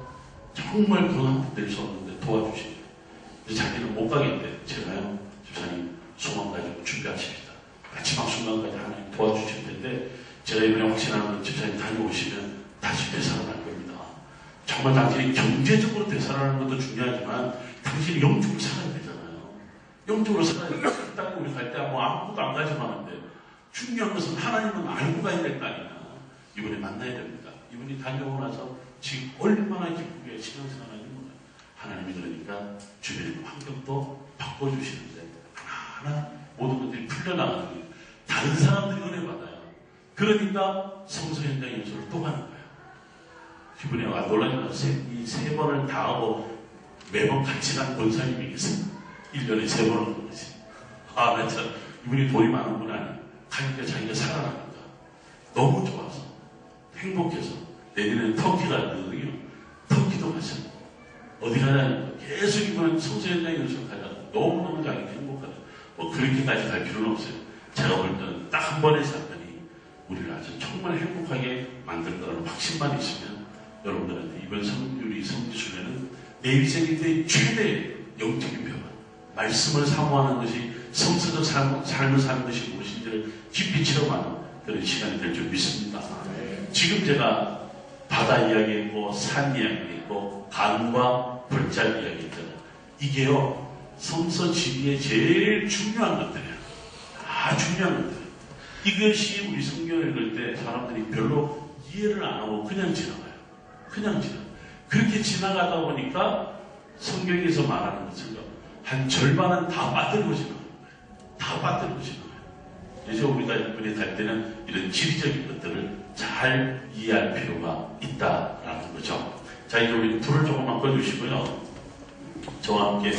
정말 그건 될 수 없는데 도와주시죠. 자기는 못 가겠대. 제가요 집사님 소망 가지고 준비하십시다. 마지막 순간까지 하나님 도와주실 텐데 제가 이번에 확신하는 건 집사님 다녀오시면 다시 되살아날 겁니다. 정말 당신이 경제적으로 되살아나는 것도 중요하지만 당신이 영적으로 살아야 되잖아요. 영적으로 살아야 돼. 그 땅에 우리 갈 때 뭐 아무것도 안 가지고 하는데 중요한 것은 하나님은 알고 가야 될 거 아니냐. 이번에 만나야 됩니다. 이분이 다녀오고 나서 지금 얼마나 기쁘게 신앙생활하는 거예요. 하나님이 그러니까 주변의 환경도 바꿔주시는데 하나하나 모든 것들이 풀려나가는 거예요. 다른 사람들이 은혜 받아요. 그러니까 성서 현장 연수를 또 가는 거예요. 기분이 놀라지만 이 세 번을 다 하고 매번 같이 간 권사님이 계세요. 1년에 3번 오는 거지. 나 참 이분이 돈이 많은 분 아니에요. 가니까 자기가 살아납니다. 너무 좋아서 행복해서 내년에는 터키 가거든요. 터키도 가서 어디 가냐면 계속 이번엔 성서 현장 연수를 가자고 너무너무 자기가 행복하다. 뭐 그렇게까지 갈 필요는 없어요. 제가 볼 때는 딱 한 번의 사건이 우리를 아주 정말 행복하게 만들 거라는 확신만 있으면 여러분들한테 이번 우리 성지순례는 내 인생의 때 최대의 영적인 변화, 말씀을 사모하는 것이 성서적 삶을 사는 것이 무엇인지를 깊이 체험하는 그런 시간이 될 줄 믿습니다. 지금 제가 바다 이야기했고 산 이야기했고 강과 벌짝 이야기했잖아요. 이게요 성서 지리의 제일 중요한 것들이에요. 중요한 것들. 이것이 우리 성경을 읽을 때 사람들이 별로 이해를 안 하고 그냥 지나가요. 그렇게 지나가다 보니까 성경에서 말하는 것은 한 절반은 다 빠뜨리고 지나가요. 그래서 우리가 이번에 갈 때는 이런 지리적인 것들을 잘 이해할 필요가 있다라는 거죠. 자, 이제 우리 불을 조금만 꺼주시고요. 저와 함께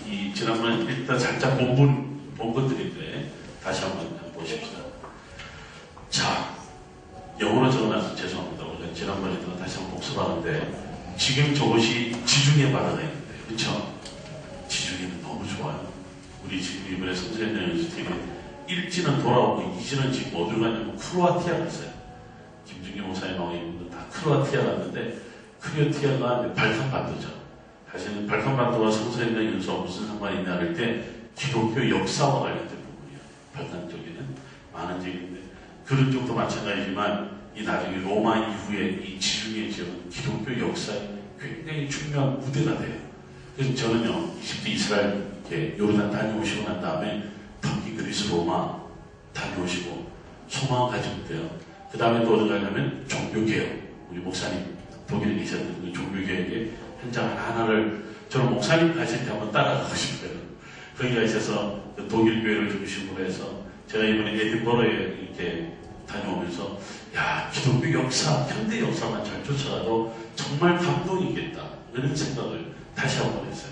이 지난번에 일단 살짝 본 것들인데 다시 한번 보십시다. 자, 영어로 적어놔서 죄송합니다. 우리가 지난번에도 다시 한번 복습하는데 지금 저것이 지중해 바다가 있는데 그렇죠? 지중해는 너무 좋아요. 우리 지금 이번에 성서연장 연수팀에 1지는 돌아오고 2지는 지금 어디로 가냐면 크로아티아 갔어요. 김중기 목사님하고 이분들 다 크로아티아 갔는데 크로아티아가 발칸반도죠. 사실은 발칸반도와 성서연장 연수와 무슨 상관이 있냐 할 때 기독교 역사와 관련된 부분이에요. 발칸 쪽에는 많은 적인데 그런 쪽도 마찬가지지만 이 나중에 로마 이후에 이 지중해 지역은 기독교 역사에 굉장히 중요한 무대가 돼요. 그래서 저는요 20대 이스라엘 이렇게 요르단 다녀오시고 난 다음에 터키, 그리스, 로마 다녀오시고 소망을 가지고 돼요. 그 다음에 또 어디 가냐면 종교개혁. 우리 목사님 독일에 계셨던 그 종교개혁의 현장 하나하나를 저는 목사님 가실 때 한번 따라가고 싶어요. 거기 가셔서 그 독일 교회를 중심으로 해서 제가 이번에 에딘버러에 이렇게 다녀오면서 기독교 역사, 현대 역사만 잘 쫓아가도 정말 감동이 있겠다. 이런 생각을 다시 한번 했어요.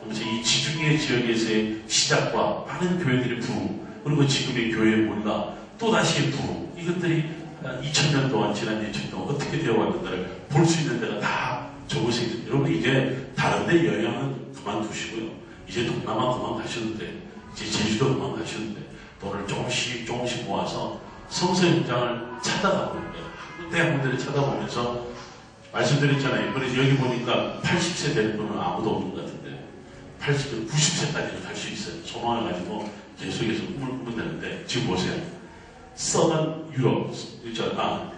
그래서 이 지중해 지역에서의 시작과 많은 교회들의 부흥, 그리고 지금의 교회의 뭔가 또다시의 부흥, 이것들이 2000년 동안, 지난 2000년 동안 어떻게 되어왔는가를 볼 수 있는 데가 다 저곳에 있습니다. 여러분, 이제 다른 데 여행은 그만두시고요. 이제 동남아 그만 가시는데, 이제 제주도 그만 가시는데, 돈을 조금씩 모아서 성서 현장을 찾아가고 있는데, 한 군데를 찾아보면서 말씀드렸잖아요. 그래서 여기 보니까 80세 되는 분은 아무도 없는 것 같은데 80세, 90세까지는 갈 수 있어요. 소망을 가지고 계속해서 꿈을 꾸면 되는데 지금 보세요. 서던 유럽,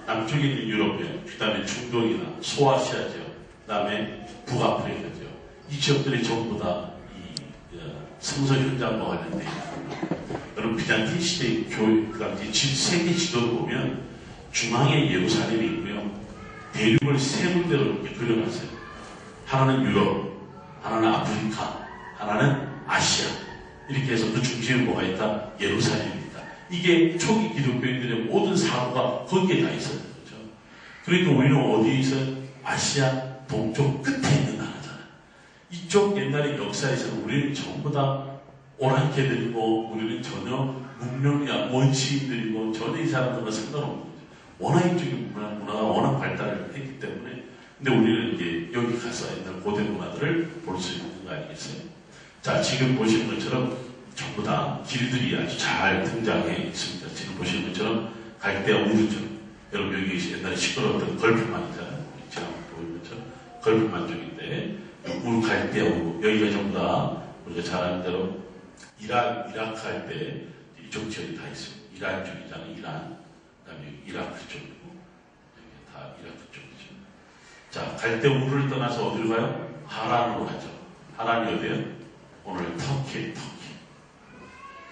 남쪽에 있는 유럽이에요. 그 다음에 중동이나 소아시아 지역, 그 다음에 북아프리카 지역. 이 지역들이 전부 다 이 성서 현장과 관련되어 있습니다. 여러분 비잔틴 시대의 교회, 그 다음에 세계 지도를 보면 중앙에 예루살렘이 있고요. 대륙을 세 군데로 이렇게 그려놨어요. 하나는 유럽, 하나는 아프리카, 하나는 아시아. 이렇게 해서 그 중심에 뭐가 있다? 예루살렘입니다. 이게 초기 기독교인들의 모든 사고가 거기에 다 있어요. 그렇죠? 그러니까 우리는 어디에 있어요? 아시아 동쪽 끝에 있는 나라잖아요. 이쪽 옛날의 역사에서는 우리는 전부 다 오랑캐들이고 우리는 전혀 문명이야 원시인들이고 전혀 이 사람들과 상관없는 거죠. 워낙 이쪽의 문화가 워낙 발달을 했기 때문에. 근데 우리는 이제 여기 가서 옛날 고대 문화들을 볼 수 있는 거 아니겠어요? 자, 지금 보시는 것처럼 전부 다 길들이 아주 잘 등장해 있습니다. 지금 보시는 것처럼 갈대와 우르죠. 여러분 여기 옛날에 시끄러웠던 걸프만이잖아요. 지금 보이는 것처럼 걸프만 쪽인데 우르 갈대와 우르 여기가 전부 다 우리가 잘 아는 대로 이라크 할 때 이쪽 지역이 다 있어요. 이란 쪽이잖아요. 이란. 그 다음에 이라크 쪽이고 여기 다 이라크 쪽이죠. 자, 갈대 우르를 떠나서 어디로 가요? 하란으로 가죠. 하란이 어디예요? 오늘 터키.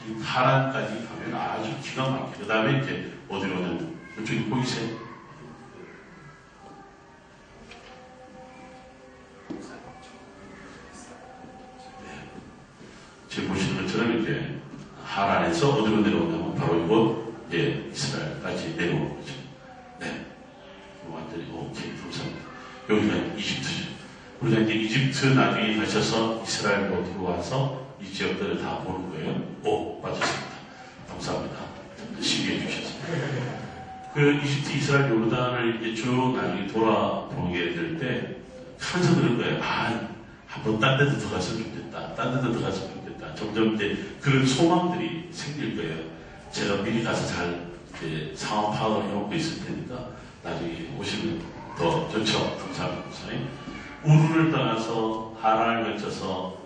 이 하란까지 가면 아주 기가 막히게. 그 다음에 이제 어디로 가냐면 이쪽이 보이세요? 네. 지금 보시는 것처럼 이제 하란에서 어디로 내려오냐면 바로 이곳 이스라엘까지 내려오는 거죠. 네. 완전히 오케이. 감사합니다. 여기가 이집트죠. 우리가 이제 이집트 나중에 가셔서 이스라엘로 들어와서 이 지역들을 다 보는 거예요. 오, 맞았습니다. 감사합니다. 시기해 주셔서. 그 이집트, 이스라엘, 요르단을 이제 쭉 나중에 돌아보게 될 때 항상 그런 거예요. 한번 딴 데도 더 갔으면 좋겠다. 딴 데도 더 갔으면 좋겠다. 점점 이제 그런 소망들이 생길 거예요. 제가 미리 가서 잘 이제 상황 파악을 해놓고 있을 테니까 나중에 오시면 더 좋죠. 감사합니다. 우르를 떠나서 하란을 거쳐서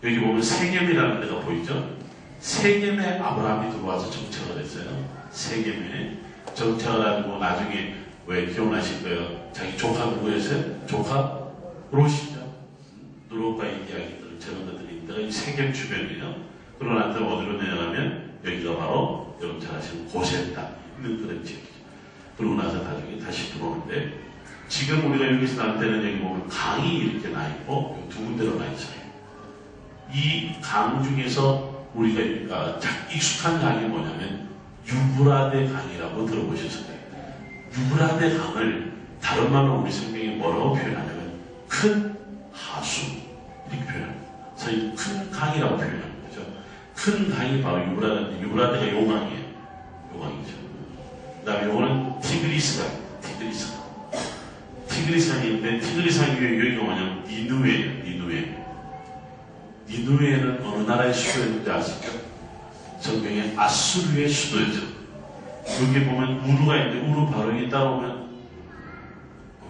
여기 보면 세겜이라는 데가 보이죠? 세겜에 아브라함이 들어와서 정착을 했어요. 세겜에 정착을 하고 나중에 왜 기억나실 거예요? 자기 조카 누구였어요? 조카 롯이죠. 누롯과의 이야기들 저런 것들이 있다가 이 세겜 주변이에요. 그러고 나서 어디로 내려가면 여기가 바로 여러분 잘 아시는 고센 땅 있는 그런 지역이죠. 그러고 나서 나중에 다시 들어오는데 지금 우리가 여기서 날 때는 여기 보면 강이 이렇게 나 있고 두 군데로 나 있어요. 이 강 중에서 우리가 익숙한 강이 뭐냐면 유브라데 강이라고 들어보셨을 거예요. 유브라데 강을 다른 말로 우리 성경이 뭐라고 표현하냐면 큰 하수 이렇게 표현합니다. 그래서 큰 강이라고 표현하는 거죠. 큰 강이 바로 유브라데인데 유브라데가 요강이에요. 요강이죠. 그 다음에 요거는 티그리스강. 티그리산인데 티그리산이 여기가 뭐냐면 니누에예요. 니누에는 어느 나라의 수도였는지 아시죠? 성경에 아수르의 수도였죠. 여기 보면 우르가 있는데 우르 바로 여기 따라오면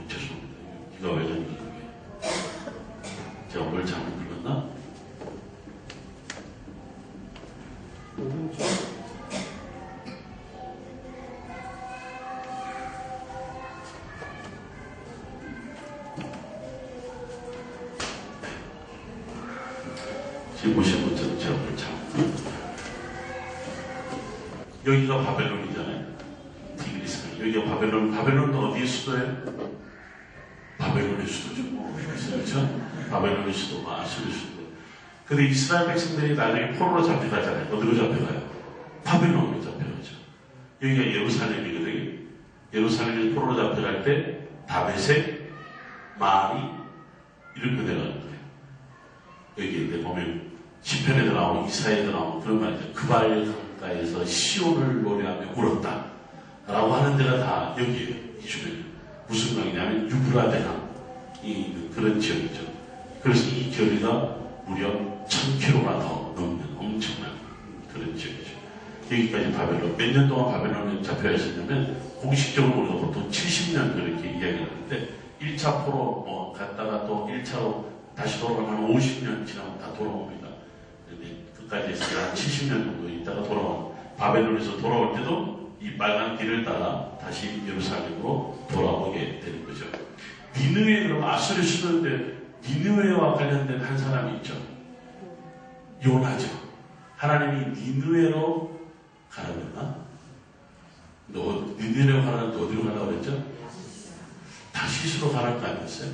죄송합니다. 이거 왜 그런지 제가 뭘 잘못 눌렀나? 지금 보시는 것처럼 제가 뭘 잘못 여기가 바벨론이잖아요. 티그리스가 여기가 바벨론도 어디의 수도예요? 바벨론의 수도죠. 그렇죠? 바벨론의 수도가 아수르의 수도. 근데 이스라엘 백성들이 나중에 포로로 잡혀가잖아요. 어디로 잡혀가요? 바벨론으로 잡혀가죠. 여기가 예루살렘이거든요. 예루살렘에서 포로로 잡혀갈 때 다메섹, 마리 이런 데가 가는 거예요. 여기 이제 보면 시편에도 나오고 이사야에도 나오고 그런 말이죠. 그발 강가에서 시온을 노래하며 울었다 라고 하는 데가 다 여기에요. 이 주변에. 무슨 강이냐면 유브라데 강이 있는 그런 지역이죠. 그래서 이 거리가 무려 1000km가 더 넘는 엄청난 그런 지역이죠. 여기까지 바벨론. 몇 년 동안 바벨론에 잡혀 있었냐면 공식적으로 우리가 보통 70년 그렇게 이야기를 하는데 1차 포로 갔다가 또 1차로 다시 돌아가면 50년 지나면 다 돌아옵니다. 근데 끝까지 해서 한 70년 정도 있다가 돌아온 바벨론에서 돌아올 때도 이 빨간 길을 따라 다시 예루살렘으로 돌아오게 되는 거죠. 니느웨 그럼 아수르 수도인데 니느웨와 관련된 한 사람이 있죠. 요나죠. 하나님이 니느웨로 가라 그랬나? 니느웨로 가라는데 어디로 가라고 그랬죠? 다시스로 가라는 거 아니었어요?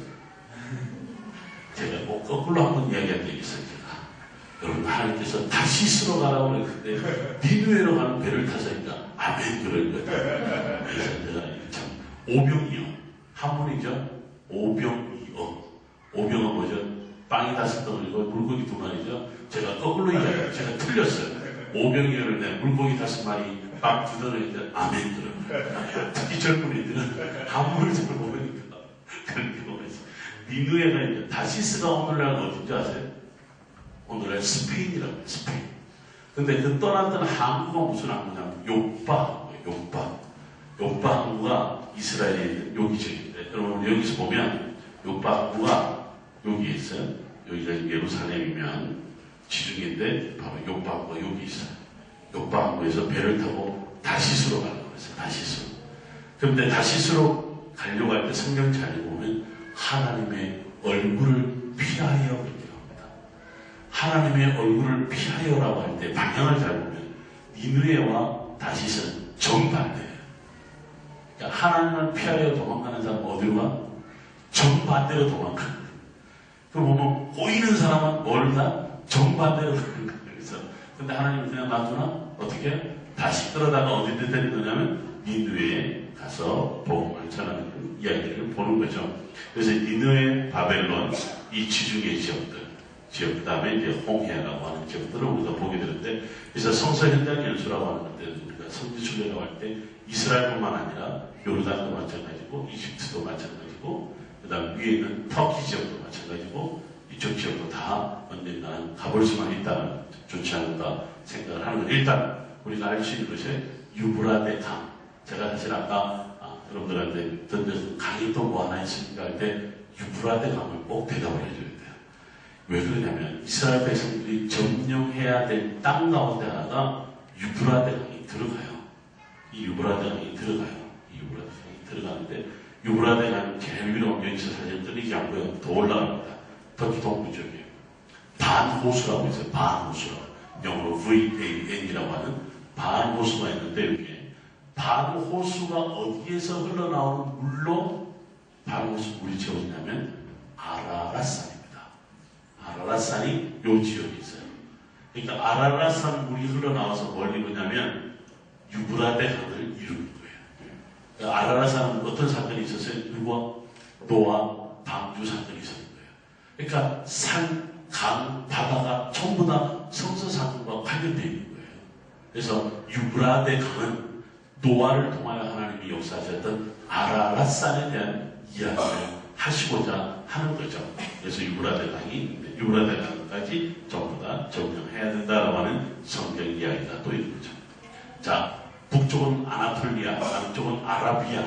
제가 뭐 거꾸로 한번 이야기한 적이 있어요. 제가. 여러분 하나님께서 다시스로 가라고 그랬는데 니느웨로 가는 배를 타서니까 아멘 그럴 거예요. 그래서 제가 참 오병이어 한문이죠. 오병이어. 오병은 뭐죠? 빵이 5덩어리고 물고기 2마리죠. 제가 거꾸로 얘기해요. 제가 틀렸어요. 오병이어를 내 물고기 5마리, 빵 2덩어리인데 아멘 들어요. 특히 젊은이들은 한문을 잘 모르니까 그런 경우가 있어요. 니느웨가 이제 다시스가 오늘날 어딘지 아세요? 오늘날 스페인이라고 해요. 스페인. 근데 그 떠났던 항구가 무슨 항구냐면 요빠 항구가 이스라엘에 있는 여기저기인데 여러분 여기서 보면 요빠 항구가 여기 있어요. 여기가 예루살렘이면 지중해인데 바로 요빠 항구가 여기 있어요. 요빠 항구에서 배를 타고 다시스로 가려고 했어요. 다시스. 그런데 다시스로 가려고 할 때 성경 잘 보면 하나님의 얼굴을 피하여 얘기합니다. 하나님의 얼굴을 피하여라고 할 때 방향을 잘 보면 니느웨와 다시스는 정반대예요. 그러니까 하나님을 피하여 도망가는 사람은 어디로 가? 정반대로 도망가는 거예요. 그럼 보면 보이는 사람은 뭘 가? 정반대로 가는 거예요. 그래서 근데 하나님은 그냥 놔두나? 어떻게? 다시 끌어다가 어디 데리느냐면 니느웨에 가서 복음을 전하는 이야기를 보는 거죠. 그래서 니느웨, 바벨론, 이 지중해 지역들, 그 다음에 이제 홍해라고 하는 지역들을 우리가 보게 되는데, 그래서 성서 현장 연수라고 하는 건데, 우리가 성지 순례라고 할 때 이스라엘뿐만 아니라 요르단도 마찬가지고, 이집트도 마찬가지고, 그 다음 위에 있는 터키 지역도 마찬가지고, 이쪽 지역도 다 언젠가는 가볼 수만 있다면 좋지 않을까 생각을 하는 거예요. 일단 우리가 알 수 있는 것이 유브라데 강. 제가 사실 아까 여러분들한테 던져서 강이 또 뭐 하나 있습니까? 할 때 유브라데 강을 꼭 대답을 해줘야 돼요. 왜 그러냐면 이스라엘 백성들이 점령해야 될 땅 가운데 하나가 유브라데 강이 들어가요. 이 유브라데 강이 들어가요. 이 유브라데 강이 들어가는데 유브라데 강 제일 위로 여기서 사진 뜨리지 않고요. 더 올라갑니다. 터키 동부 쪽이에요. 반호수라고 있어요. 반호수라고. 영어로 VAN이라고 하는 반호수가 있는데 여기에 반호수가 어디에서 흘러나오는 물로 반호수 물이 채워지냐면 아라랏산입니다. 아라랏산이 요 지역에 있어요. 그러니까 아라랏산 물이 흘러나와서 뭘 이루냐면 유브라데 강을 이루는 거예요. 그러니까 아라랏산은 어떤 사건이 있었어요? 누구와? 노아 방주 사건이 있었는 거예요. 그러니까 산, 강, 바다가 전부 다 성서사건과 관련되어 있는 거예요. 그래서 유브라데 강은 노아를 통하여 하나님이 역사하셨던 아라랏산에 대한 이야기를 하시고자 하는 거죠. 그래서 유브라데 강까지 전부 다 점령해야 된다라고 하는 성경 이야기가 또 있는 거죠. 자, 북쪽은 아나톨리아, 남쪽은 아라비아,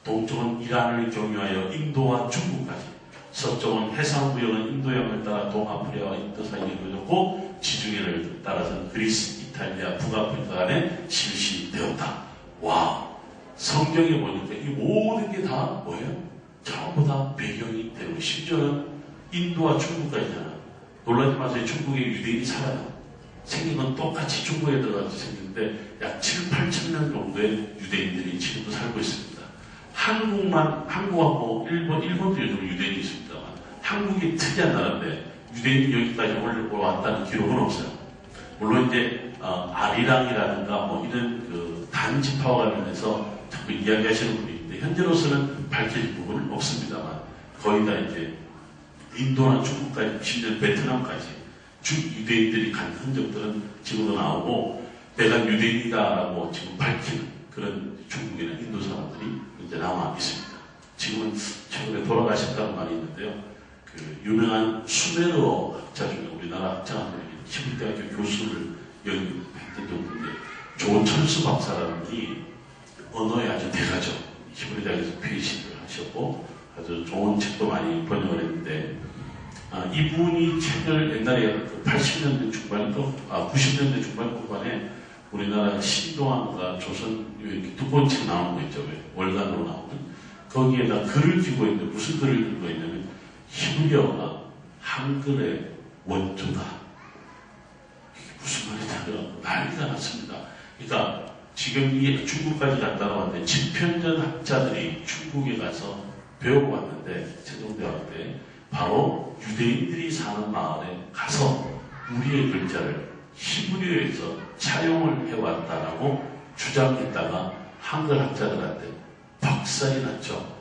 동쪽은 이란을 경유하여 인도와 중국까지, 서쪽은 해상무역은 인도양을 따라 동아프리카와 인도 사이에 이루어졌고 지중해를 따라서 그리스, 이탈리아, 북아프리카 간에 실시되었다. 와, 성경에 보니까 이 모든 게 다 뭐예요? 전부 다 배경이 되고 심지어는 인도와 중국까지잖아. 놀라지 마세요. 중국에 유대인이 살아요. 생긴 건 똑같이 중국에 들어가서 생겼는데 약 7, 8천 명 정도의 유대인들이 지금도 살고 있습니다. 한국하고 일본도 요즘 유대인이 있습니다만 한국이 특이한 나라인데 유대인이 여기까지 올라왔다는 기록은 없어요. 물론 이제 아리랑이라든가 뭐 이런 그 단지파와 관련해서 자꾸 이야기하시는 분이 있는데 현재로서는 밝혀진 부분은 없습니다만 거의 다 이제 인도나 중국까지 심지어 베트남까지 유대인들이 간 흔적들은 지금도 나오고 내가 유대인이다라고 지금 밝히는 그런 중국이나 인도 사람들이 이제 남아 있습니다. 지금은 최근에 돌아가셨다는 말이 있는데요. 그 유명한 수메르어 학자 중에 우리나라 학자가 한 분이 히브리대학교 교수를 연구했던 정도인데 조철수 박사라는 분이 언어에 아주 대가죠. 히브리대학에서 PhD를 하셨고 아주 좋은 책도 많이 번역을 했는데 이분이 책을 옛날에 80년대 중반, 90년대 중반 후반에 우리나라 신동환과 조선 이렇게 두꺼운 책 나오는 거 있죠. 월간으로 나오는 거기에다 글을 쥐고 있는데 무슨 글을 쥐고 있냐면 히브리어가 한글의 원조다. 이게 무슨 말이냐 난리가 났습니다. 그러니까 지금 이 중국까지 갔다고 하는데 집현전 학자들이 중국에 가서 배우고 왔는데 세종대학교 때 바로 유대인들이 사는 마을에 가서 우리의 글자를 히브리어에서 차용을 해왔다라고 주장했다가 한글 학자들한테 박살이 났죠.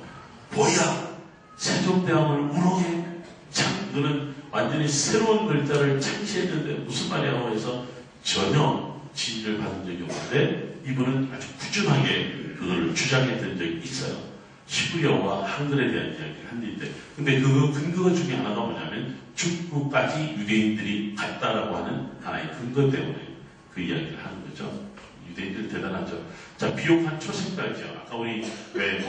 뭐야? 세종대왕을 우롱해? 참, 그는 완전히 새로운 글자를 창시했는데 무슨 말이라고 해서 전혀 지지를 받은 적이 없는데 이분은 아주 꾸준하게 그걸 주장했던 적이 있어요. 히브리어와 한글에 대한 이야기를 했는데 근데 그 근거 중에 하나가 뭐냐면 중국까지 유대인들이 갔다라고 하는 하나의 근거 때문에 그 이야기를 하는 거죠. 유대인들 대단하죠. 자, 비옥한 초생달이죠. 아까 우리 왜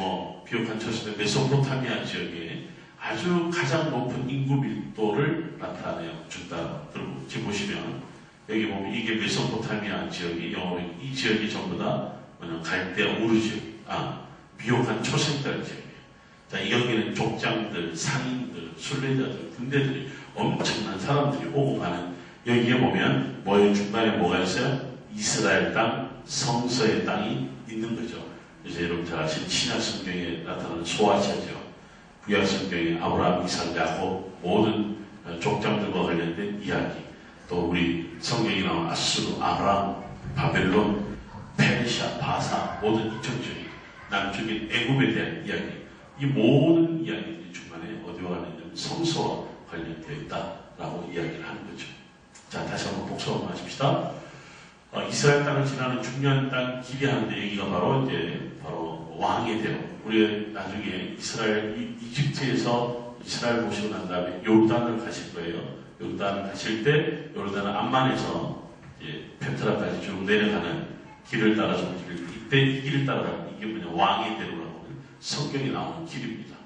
비옥한 초생달 메소포타미아 지역에 아주 가장 높은 인구 밀도를 나타내어 준다. 그리고 지금 보시면 여기 보면 이게 메소포타미아 지역이 영어로 이 지역이 전부 다 갈대아 우르 지역, 비옥한 초생달 지역이에요. 자, 이 여기는 족장들, 상인들, 순례자들, 군대들이 엄청난 사람들이 오고 가는 여기에 보면 뭐의 중간에 뭐가 있어요? 이스라엘 땅, 성서의 땅이 있는 거죠. 그래서 여러분 잘 아시는 신약 성경에 나타나는 소아시아죠. 구약 성경에 아브라함, 이삭, 야곱 모든 족장들과 관련된 이야기. 또 우리 성경에 나온 아수르, 아람, 바벨론, 페르시아, 바사 모든 이쪽적인 남쪽인 애굽에 대한 이야기. 이 모든 이야기들이 중간에 어디와 관련된 성서와 관련되어 있다라고 이야기를 하는 거죠. 자, 다시 한번 복수 한번 하십시다. 이스라엘 땅을 지나는 중요한 땅 길이 하는데 여기가 바로 왕의 대로. 우리 나중에 이집트에서 이스라엘 모시고 난 다음에 요르단을 가실 거예요. 요르단을 가실 때 요르단은 암만에서 페트라까지 쭉 내려가는 길을 따라서 이때 이 길을 따라가는 이게 뭐냐 왕의 대로라고 하는 성경에 나오는 길입니다.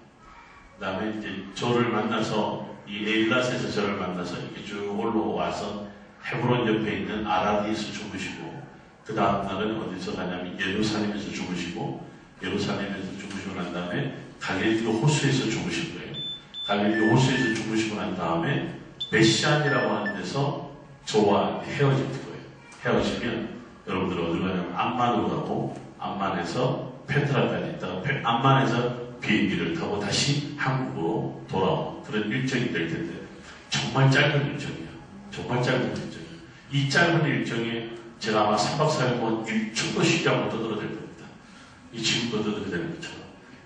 그 다음에 이제 저를 만나서 이 에일랏에서 저를 만나서 이렇게 쭉 올라와서 헤브론 옆에 있는 아라디에서 주무시고 그 다음 날은 어디서 가냐면 예루살렘에서 주무시고 예루살렘에서 주무시고 난 다음에 갈릴리 호수에서 주무신 거예요. 갈릴리 호수에서 주무시고 난 다음에 베시안이라고 하는 데서 저와 헤어질 거예요. 헤어지면 여러분들 어디로 가냐면 암만으로 가고 암만에서 페트라까지 있다가 암만에서 비행기를 타고 다시 한국으로 돌아오는 그런 일정이 될 텐데 정말 짧은 일정이에요. 정말 짧은 일정이에요. 이 짧은 일정에 제가 아마 3박 4일 동안 1초도 쉬지 않고 떠들어야 될 겁니다. 이 지금도 떠들어야 되는 것처럼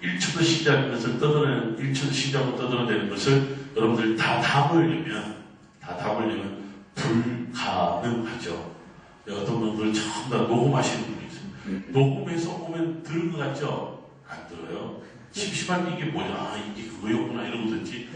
1초도 쉬지 않는 것을 떠들어내는 1초도 쉬지 않고 떠들어내는 것을 여러분들 다 담으려면 불가능하죠. 어떤 분들 전부 다 녹음하시는 분이 있어요. 녹음해서 오면 들은 것 같죠? 안 들어요. 심심한 이게 뭐야, 이게 그거였구나 이러고든지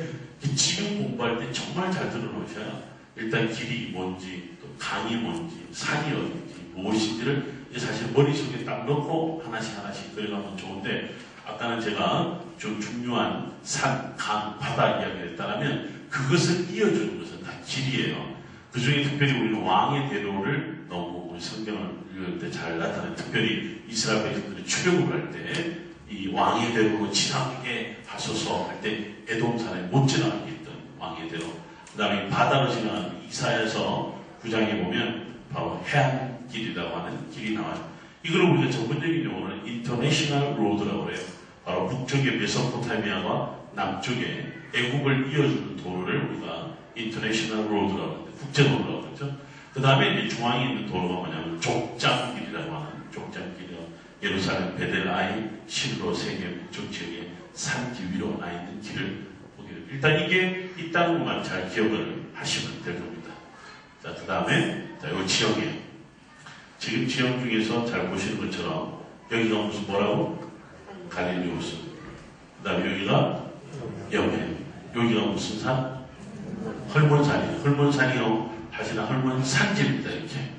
지금 공부할 때 정말 잘 들어놓으셔야 일단 길이 뭔지 또 강이 뭔지 산이 어딘지 무엇인지를 사실 머릿속에 딱 넣고 하나씩 그려가면 좋은데 아까는 제가 좀 중요한 산, 강, 바다 이야기를 했다면 그것을 이어주는 것은 다 길이에요. 그 중에 특별히 우리는 왕의 대로를 너무 우리 성경을 읽을 때 잘 나타나는 특별히 이스라엘 백성들이 출애굽을 할 때 이 왕의 대로로 지나가게 하소서 할 때 에돔산에 못 지나가게 했던 왕의 대로. 그 다음에 바다로 지나가는 이사야서 9장에 보면 바로 해안길이라고 하는 길이 나와요. 이걸 우리가 전문적인 용어는 인터내셔널 로드라고 그래요. 바로 북쪽의 메소포타미아와 남쪽의 애굽을 이어주는 도로를 우리가 인터내셔널 로드라고 하는데 국제도로라고 그러죠. 그 다음에 이제 중앙에 있는 도로가 뭐냐면 족장길이라고 하는 족장길이요. 예루살렘, 베델아이, 실로, 세겜, 쪽 지역의 산길 위로 나 있는 길을 보게 됩니다. 일단 이게 있다는 것만 잘 기억을 하시면 될 겁니다. 자, 그 다음에 이 지역이에요. 지금 지역 중에서 잘 보시는 것처럼 여기가 무슨 뭐라고? 갈릴리 호수. 그 다음에 여기가 여해. 여기가 무슨 산? 헐몬산이에요. 헐몬산이요. 하시나 헐몬 산지입니다. 이렇게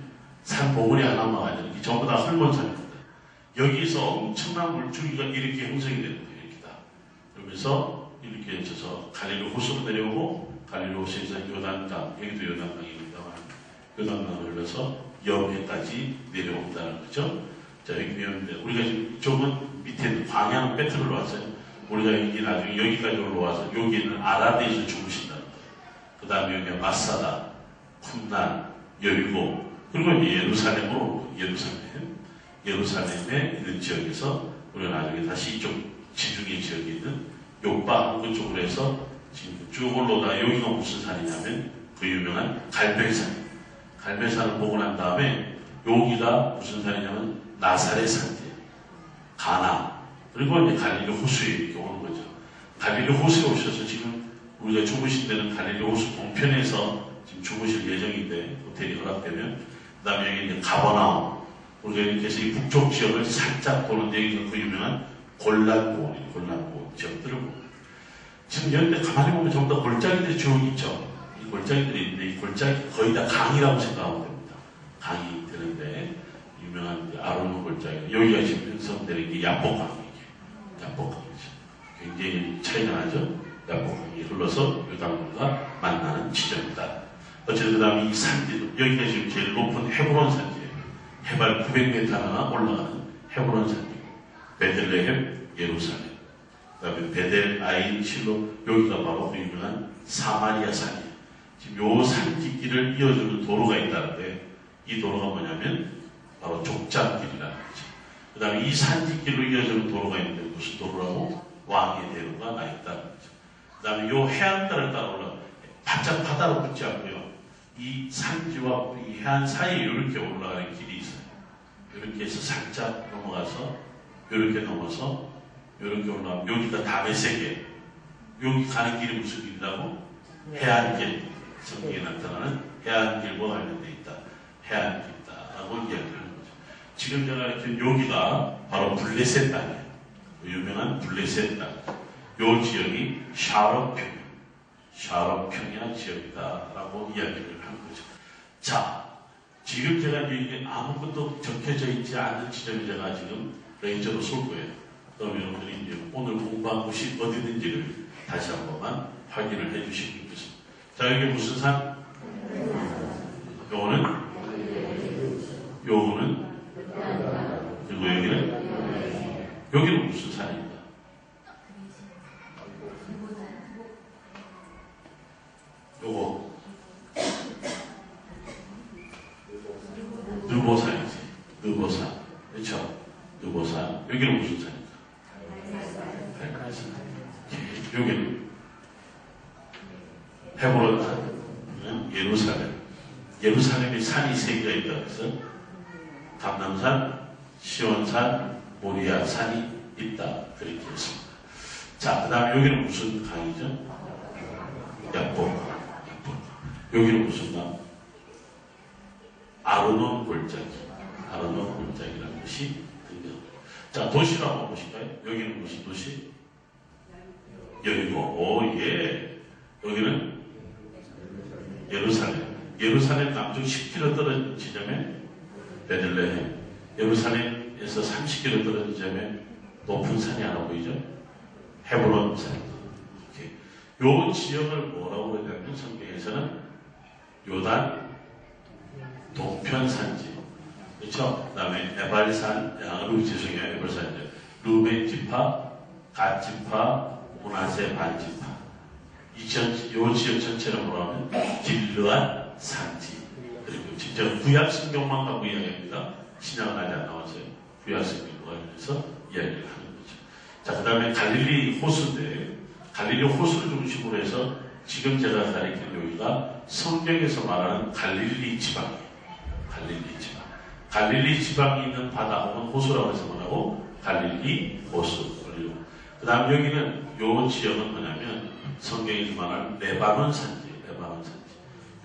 산 봉우리 하나만 아니라 이게 전부 다 헐몬산입니다. 여기서 엄청난 물줄기가 이렇게 형성이 되는 거예요. 이렇게 다. 그러면서 이렇게 해서 갈릴리 호수로 내려오고 갈릴리 호수에서 요단강, 여기도 요단강입니다만 요단강을 흘러서 여해까지 내려온다는 거죠. 자, 여기 보면 우리가 지금 이쪽은 밑에 있는 광양 배틀을 왔어요. 우리가 여기 나중에 여기까지 올라와서 여기는 아라드에서 주무신다. 그 다음에 여기가 마사다, 쿰난, 여리고, 그리고 이제 예루살렘으로 예루살렘에 있는 지역에서 우리가 나중에 다시 이쪽 지중해 지역에 있는 요빠 그쪽으로 해서 지금 쭉 올라오다 여기가 무슨 산이냐면 그 유명한 갈멜산. 갈멜산을 보고 난 다음에 여기가 무슨 산이냐면 나사렛 산이에요. 가나. 그리고 이제 갈릴리 호수에 이렇게 오는 거죠. 갈릴리 호수에 오셔서 지금 우리가 주무신 데는 갈릴리 호수 동편에서 지금 주무실 예정인데 호텔이 허락되면 그 다음에 여기 이제 가버나움 우리가 이렇게 해서 이 북쪽 지역을 살짝 도는데 여기가 그 유명한 골란고원이에요. 골란고원 지역들을 보면 지금 여기데 가만히 보면 전부 다 골짜기들이 쭉 있죠. 이 골짜기들이 있는데 이 골짜기 거의 다 강이라고 생각하면 됩니다. 강이 되는데 유명한 아로노 골짜기 여기가 지금 형성되는 게 야복강이에요. 야복강이죠. 굉장히 차이가 나죠. 야복강이 흘러서 요단강과 만나는 지점이다. 어쨌든 그 다음에 이 산지도 여기가 지금 제일 높은 헤브론 산지예요. 해발 900m나 올라가는 헤브론 산지고 베들레헴, 예루살렘 그 다음에 베델, 아인, 실로 여기가 바로 그 유명한 사마리아 산이에요. 지금 요 산지길을 이어주는 도로가 있다는데 이 도로가 뭐냐면 바로 족장길이라는 거죠. 그 다음에 이 산지길로 이어지는 도로가 있는데 무슨 도로라고? 왕의 대로가 나 있다는 거죠. 그 다음에 요 해안가를 따라 올라 바짝 바다로 붙지 않고요. 이 산지와 이 해안 사이에 이렇게 올라가는 길이 있어요. 이렇게 해서 살짝 넘어가서 이렇게 넘어서 이렇게 올라가면 여기가 다메섹에 여기 가는 길이 무슨 길이라고? 해안길. 성경에 나타나는 해안길과 관련되어 있다. 해안길이다라고 이야기를 하는 거죠. 지금 제가 이렇게 여기가 바로 블레셋 땅이에요. 유명한 블레셋 땅. 요 지역이 샤롯 평야 지역이다라고 이야기를 하는 거죠. 자, 지금 제가 이게 아무것도 적혀져 있지 않은 지점에 제가 지금 레이저로 쏠 거예요. 그럼 여러분들이 이제 오늘 공부한 곳이 어디든지를 다시 한 번만 확인을 해 주시면 좋겠습니다. 자, 여기 무슨 산? 요거는? 그리고 여기는 무슨 산입니다. 요거 느보산이지. 느보산. 그렇죠? 느보산. 여기는 무슨 산입니까? 백갈산. 여기는 헤브론산. 예루살렘. 예루살렘에 산이 세 개가 있다 그래서 감람산, 시온산, 모리아 산이 있다. 그렇게 했습니다. 자, 그 다음에 여기는 무슨 강이죠? 야복. 여기는 무슨 강? 아르논 골짜기. 아르논 골짜기라는 것이 등장합니다. 자, 도시로 한번 보실까요? 여기는 무슨 도시? 여기고, 오, 예. 여기는 예루살렘. 예루살렘 남쪽 10km 떨어진 지점에 베들레헴. 예루살렘에서 30km 떨어진 지점에 높은 산이 하나 보이죠? 헤브론 산. 요 지역을 뭐라고 그러냐면 성경에서는 요단 동편 산지. 그렇죠? 그 다음에 에발산, 죄송해요. 에발산이죠. 루벤 지파, 갓 지파, 문하세 반 지파. 요 지역 전체를 뭐라면 길르앗 산지. 그리고 진짜 구약 성경만 갖고 이야기합니다. 신약은 아직 안 나왔어요. 구약 성경과 관련해서 이야기를 하는 거죠. 자, 그 다음에 갈릴리 호수인데, 갈릴리 호수를 중심으로 해서 지금 제가 가리킨 여기가 성경에서 말하는 갈릴리 지방이에요. 갈릴리 지방. 갈릴리 지방이 있는 바다 혹은 호수라고 해서 뭐라고? 갈릴리 호수. 그 다음 여기는 요 지역은 뭐냐면 성경에서 말하는 레바논 산지예요. 레바논 산지.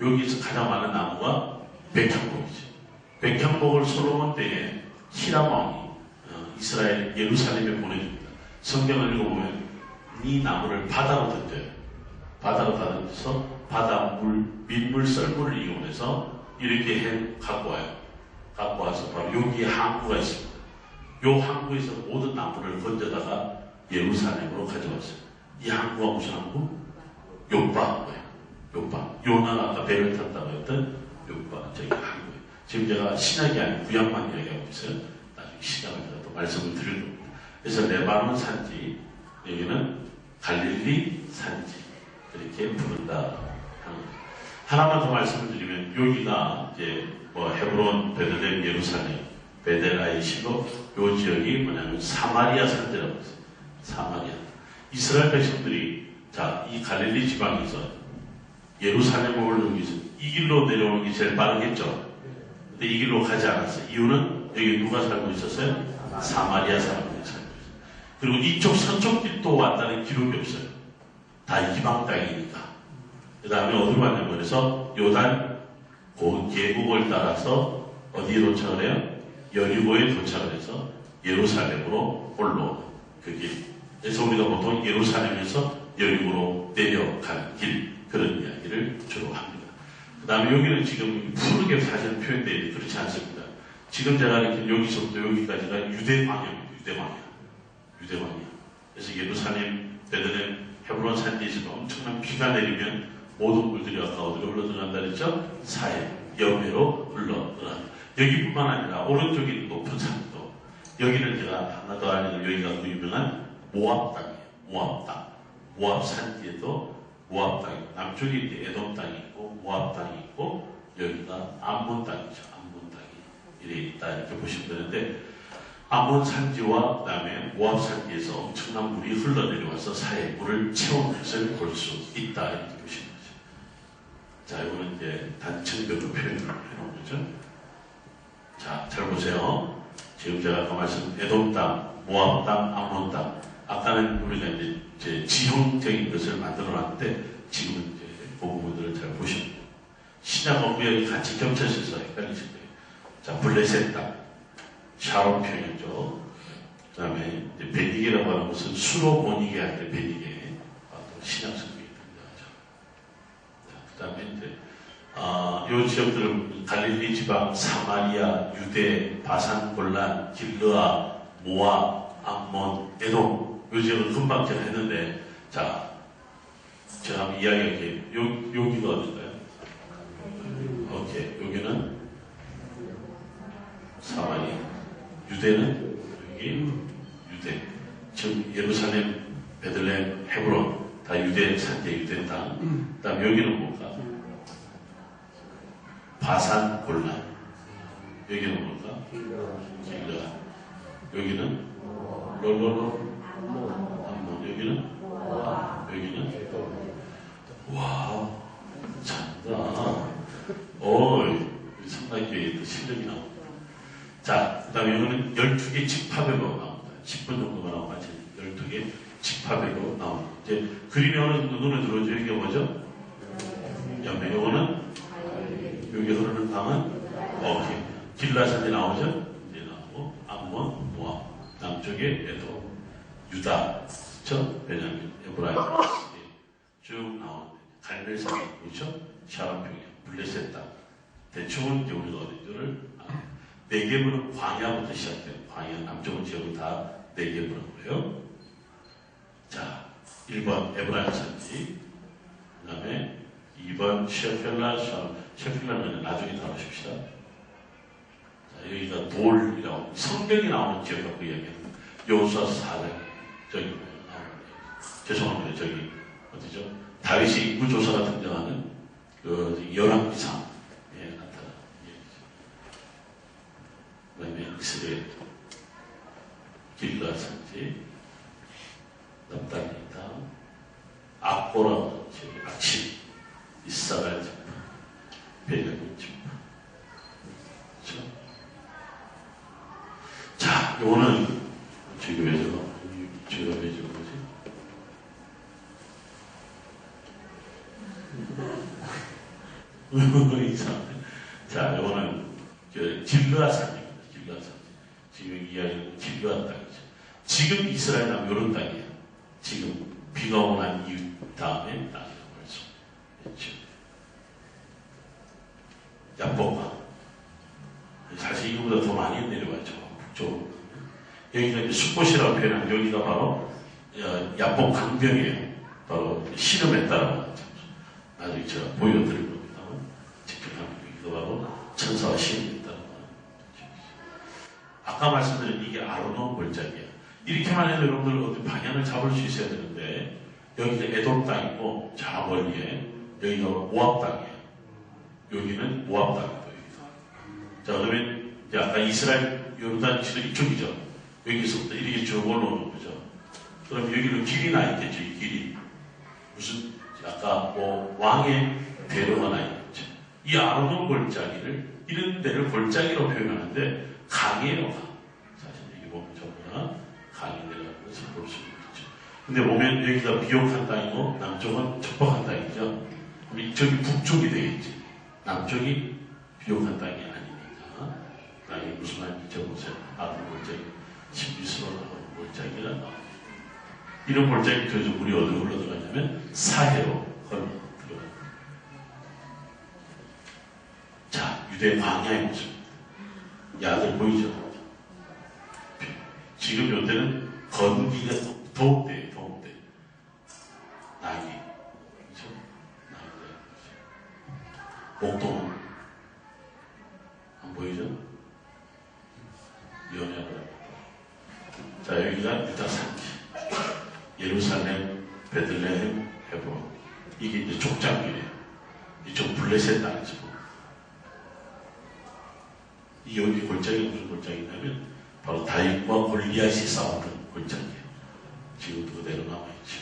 여기서 가장 많은 나무가 백향목이죠. 백향목을 솔로몬 때에 히람 왕이 이스라엘 예루살렘에 보내줍니다. 성경을 읽어보면 이 나무를 바다로 던져요. 바다로 던져서 바다 민물 썰물을 이용해서 이렇게 갖고 와요. 갖고 와서 바로 여기에 항구가 있습니다. 이 항구에서 모든 나무를 건져다가 예루살렘으로 가져왔어요. 이 항구가 무슨 항구? 요바예요. 요바. 요나가 아까 배를 탔다고 했던 요바. 저기 항구예요. 지금 제가 신약이 아닌 구약만 이야기하고 있어요. 나중에 시간을 제가 또 말씀을 드릴 겁니다. 그래서 레바논 산지, 여기는 갈릴리 산지, 이렇게 부른다 하는 거예요. 하나만 더 말씀을 드리면, 여기가 이제 뭐 헤브론, 베들레헴, 예루살렘, 베델, 아이, 실로, 요 지역이 뭐냐면 사마리아 산지라고 했어요. 사마리아. 이스라엘 백성들이 자, 이 갈릴리 지방에서 예루살렘을 올라오기 위해서 이 길로 내려오는 게 제일 빠르겠죠. 근데 이 길로 가지 않았어요. 이유는 여기 누가 살고 있었어요? 사마리아 사람들이 살고 있어요. 그리고 이쪽 서쪽 길도 왔다는 기록이 없어요. 다 이방 땅이니까. 그 다음에 어디로 가냐면 그래서 요단 계곡을 따라서 어디에 도착을 해요? 여리고에 도착을 해서 예루살렘으로 올라오는 그 길. 그래서 우리가 보통 예루살렘에서 여리고로 내려가는 길, 그런 이야기를 주로 합니다. 그 다음에 여기는 지금 푸르게 사실 표현되어 있는데 그렇지 않습니다. 지금 제가 이렇게 여기서부터 여기까지가 유대광야입니다. 유대광야. 그래서 예루살렘, 베들레헴, 헤브론 산지에서 엄청난 비가 내리면 모든 물들이 아까 어디로 흘러들어간다 그랬죠? 사해, 여매로 흘러들어간다. 여기뿐만 아니라 오른쪽에 있는 높은 산도, 여기는 제가 하나 더 알려드리면 여기가 그 유명한 모압 땅이에요. 모압 땅. 모압 산지에도 모압 땅이 있고, 남쪽에 이제 에돔 땅이 있고, 모압 땅이 있고, 여기가 암몬 땅이죠. 암몬 땅이 이렇게 있다 이렇게 보시면 되는데, 암몬 산지와 그다음에 모압 산지에서 엄청난 물이 흘러내려와서 사해 물을 채운 것을 볼 수 있다 이렇게 보시면 되죠. 자, 이거는 이제 단층별로 표현을 해놓은 거죠. 자, 잘 보세요. 지금 제가 아까 말씀 에돔 땅, 모압 땅, 암몬 땅. 아까는 우리가 이제 지형적인 것을 만들어 놨는데 지금은 이제 그 부분들을 잘 보시면 돼요. 신약과 구약이 같이 겹쳐서 헷갈리실 거예요. 자, 블레셋 땅, 샤론 평야죠. 그 다음에 베니게라고 하는 것은 수로 보니게 할 때 베니게, 신약 성경에 등장하죠. 그 다음에 이제 이 지역들은 갈릴리 지방, 사마리아, 유대, 바산, 골란, 길르아, 모압, 암몬, 에돔. 이 지역은 금방 제가 했는데, 자, 제가 한번 이야기할게요. 여기가 어딘가요? 오케이. 여기는 사마리아. 유대는 여기 유대. 지금 예루살렘, 베들레헴, 헤브론 다 유대 산지, 유대 땅. 그 다음 여기는 뭘까? 바산, 골란. 여기는 뭘까? 길르아. 여기는 롤롤롤. 여기는? 와, 잘한다. 상당히 실력이 나옵니다. 자, 그 다음에 이거는 12개 집합으로 나옵니다. 10분 정도가 나오면 12개 집합으로 나옵니다. 이제 그림이 어느 정도 눈에 들어오죠. 이게 뭐죠? 연매. 이거는 여기 흐르는 강은 오케이. 길라산이 나오죠? 이제 나오고, 암몬, 모압. 남쪽에 에돔, 유다. 그렇죠? 베냐민, 에브라임 쭉 나오는데 갈멜산 그렇죠? 샤론평야, 블레셋 땅. 대충은 이제 우리가 어딘지를 네게브는 광야부터 시작돼요. 광야 남쪽은 지역은 다 네게브라고 해요. 자, 1번 에브라임 산지, 그 다음에 2번 셰펠라, 셰펠라는 나중에 다루십시다. 자, 여기가 돌이라고 성경이 나오는 지역 갖고 이야기합니다. 여호수아 4장 저기 죄송합니다. 저기 어디죠? 다윗의 인구조사가 등장하는 그 열왕기상에 나타나는 얘기죠. 그 다음에 이스라엘 길르앗 산지, 납달리 땅, 악보라 지역의 아침, 이스라엘 지파, 베냐민 지파. 그렇죠? 자, 요거는 지금 왜 저거? 제가 왜 저거 거지? 이상하네. 자, 이거는 길르앗 산입니다. 길르앗 산. 지금 이야기는 길르앗 땅이죠. 지금 이스라엘 땅 이런 땅이에요. 지금 비가 오고 난 이후 다음에 땅이라고 할 수 있죠. 야복강. 사실 이거보다 더 많이 내려왔죠. 북쪽으로. 여기가 이제 숲꽃이라고 표현한 여기가 바로 야복 강변이에요. 바로 씨름했다라고 하죠. 나중에 제가 보여드릴 겁니다. 직접 하는 여기가 바로 천사와 씨름했다라고 하죠. 아까 말씀드린 이게 아르논 골짜기야. 이렇게만 해도 여러분들 어디 방향을 잡을 수 있어야 되는데 여기가 에돔 땅이고 저 멀리에 여기가 모압 땅이에요. 여기는 모압 땅이고 여기가. 자, 그러면 이제 아까 이스라엘 요르단 지도 이쪽이죠. 여기서부터 이렇게 쭉 올라오는 거죠. 그럼 여기는 길이 나 있겠죠. 이 길이 무슨 아까 뭐 왕의 대로가 나 있겠죠. 이 아르논 골짜기를 이런 데를 골짜기로 근데 보면 여기가 비옥한 땅이고 남쪽은 척박한 땅이죠. 그럼 이쪽이 북쪽이 되겠지. 남쪽이 비옥한 땅이 아니니까. 땅이 무슨 말인지 적어보세요. 아들 골짜기, 신비스러운 골짜기가 나옵니다. 이런 골짜기 통해서 물이 어디로 흘러들어가냐면 사해로 흘러들어갑니다. 자, 유대 광야의 모습입니다. 야들 보이죠? 지금 요때는 건기가 더울 때예요. 더울 때. 낙이. 그렇죠? 낙이. 목동은 안 보이죠? 연해가. 자, 여기가 유다 산지. 예루살렘, 베들레헴, 헤브론. 이게 이제 족장길이에요. 이쪽 블레셋 땅이죠. 이 여기 골짜기가 무슨 골짜기냐면 바로 다윗과 골리앗이 싸웠던 골짜기예요. 지금도 그대로 남아있죠.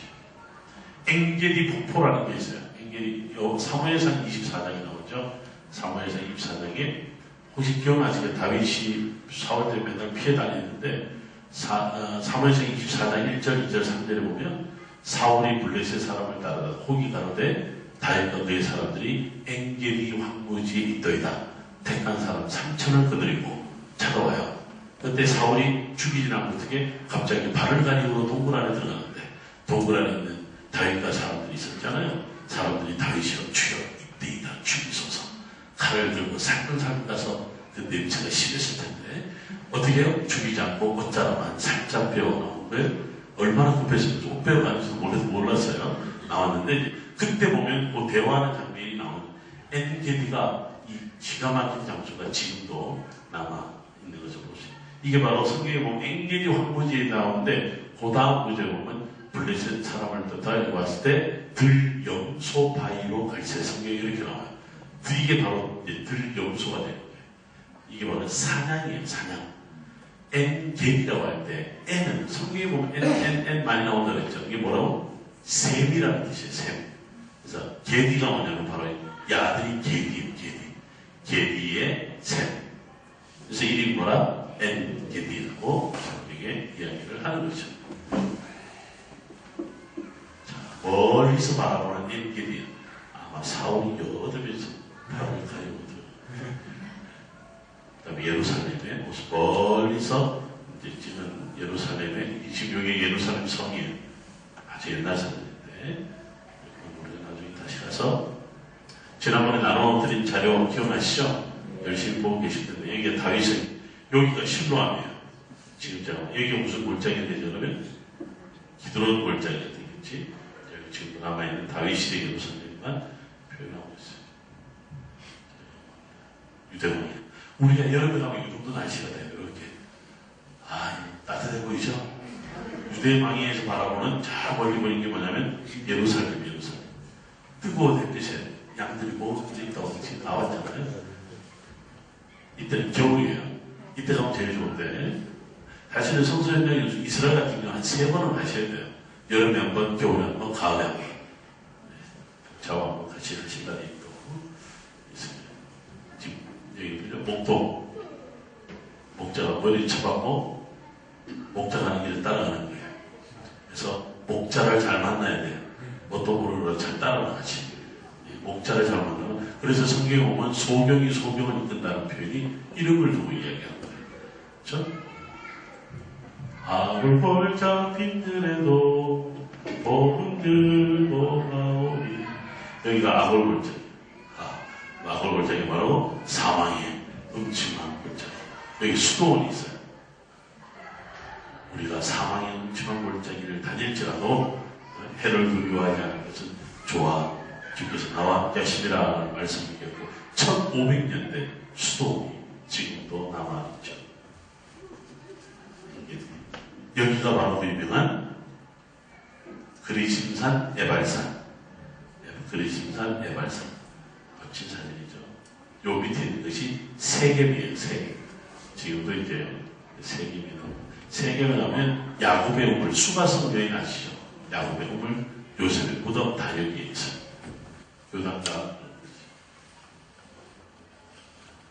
엔게디 폭포라는 게 있어요. 엔게디, 사무엘상 24장이 나오죠. 사무엘상 24장에 혹시 기억나시죠? 다윗이 사울 때 맨날 피해 다니는데 사무엘상 24장 1절, 2절, 3절에 보면 사울이 블레셋 사람을 따라다 호기 가로되 다윗과 그의 사람들이 엔게디 황무지에 있더이다. 택한 사람 3천을 거느리고 찾아와요. 그때 사울이 죽이진 않고 어떻게 갑자기 발을 가리고 동굴 안에 들어가는데 동굴 안에 있는 다윗과 사람들이 있었잖아요. 사람들이 다윗이요 주여 이때이다 죽이소서. 칼을 들고 살금살금 가서 그 냄새가 심했을 텐데 어떻게 해요? 죽이지 않고 옷자락만 살짝 베어 나온 거예요. 얼마나 급했을지 옷 베어 가면서 몰랐어요. 나왔는데 그때 보면 그 대화하는 장면이 나오는 엔게디가 이 기가 막힌 장소가 지금도 남아 있는 것을 보세요. 이게 바로 성경에 보면 엔게디 황무지에 나오는데 그 다음 구절에 보면 블레셋 사람을 뜻하여 왔을 때 들염소 바위로 갈새 성경에 이렇게 나와요. 이게 바로 들염소가 되는 거예요. 이게 바로 사냥이에요. 사냥. 엔게디라고 할 때 N은 성경에 보면 N 많이 나온다고 했죠. 이게 뭐라고? 셈이라는 뜻이에요. 셈. 그래서 게디가 뭐냐면 바로 야들이 게디예요. 게디의 셈. 그래서 이름이 뭐라? 엔게디라고 우리에게 이야기를 하는 거죠. 자, 멀리서 바라보는 엔게디. 아마 사울이 여덟에서 발을 가리고 들어가요. 그 다음에 예루살렘의 모습 멀리서 이제 지금 예루살렘의 지금 여기 예루살렘 성이에요. 아주 옛날 사람인데 우리가 나중에 다시 가서 지난번에 나눠드린 자료 기억나시죠? 열심히 보고 계실 텐데 여기가 다윗의 여기가 실로암이에요. 지금 제가 여기가 무슨 골짜기가 되죠? 그러면 기드론 골짜기가 되겠지. 여기 지금 남아있는 다윗시대 예루살렘만 표현하고 있어요. 유대공이 우리가 여름에 가면 이 정도 날씨가 돼요. 이렇게 따뜻해 보이죠? 유대 망해에서 바라보는 저 멀리 보이는 게 뭐냐면 예루살렘. 뜨거운 햇빛에 양들이 모두 있다고 지금 나왔잖아요. 이때는 겨울이에요. 이때 가면 제일 좋은데 사실은 성서연맹이 이스라엘 같은 경우 한 3번은 하셔야 돼요. 여름에 한 번, 겨울에 한 번, 가을에 한 번. 저와 한번 같이 하신 날이 또 있습니다. 지금 여기 보죠. 목동. 목자가 머리를 쳐박고 목자 가는 길을 따라가는 거예요. 그래서 목자를 잘 만나야 돼요. 뭣도 모르고 잘 따라가지. 목자를 잘 만나면 그래서 성경에 보면 소경이 소경을 이끈다는 표현이 이름을 두고 이야기하는 거예요. 그렇죠? 아울벌자 빈들에도 복음 들고 나오리. 여기가 아골골짜기. 아골골짜기 바로 사망의 음침한 골짜기. 여기 수도원이 있어요. 우리가 사망의 음침한 골짜기를 다닐지라도 해를 두려워하지 않는 것은 좋아. 주께서 나와 함께 하시리라 말씀드렸고 1500년대 수도원이 지금도 남아있죠. 여기가 바로 그 유명한 그리심산 에발산. 그리심산 에발산. 멋진 사진이죠. 요 밑에 있는 것이 세겜이에요. 세겜. 지금도 이제 세겜이 나오고. 세겜에 나오면 야곱의 우물, 수가성 여인 아시죠? 야곱의 우물, 요셉의 무덤 다 여기에 있어요. 요단강.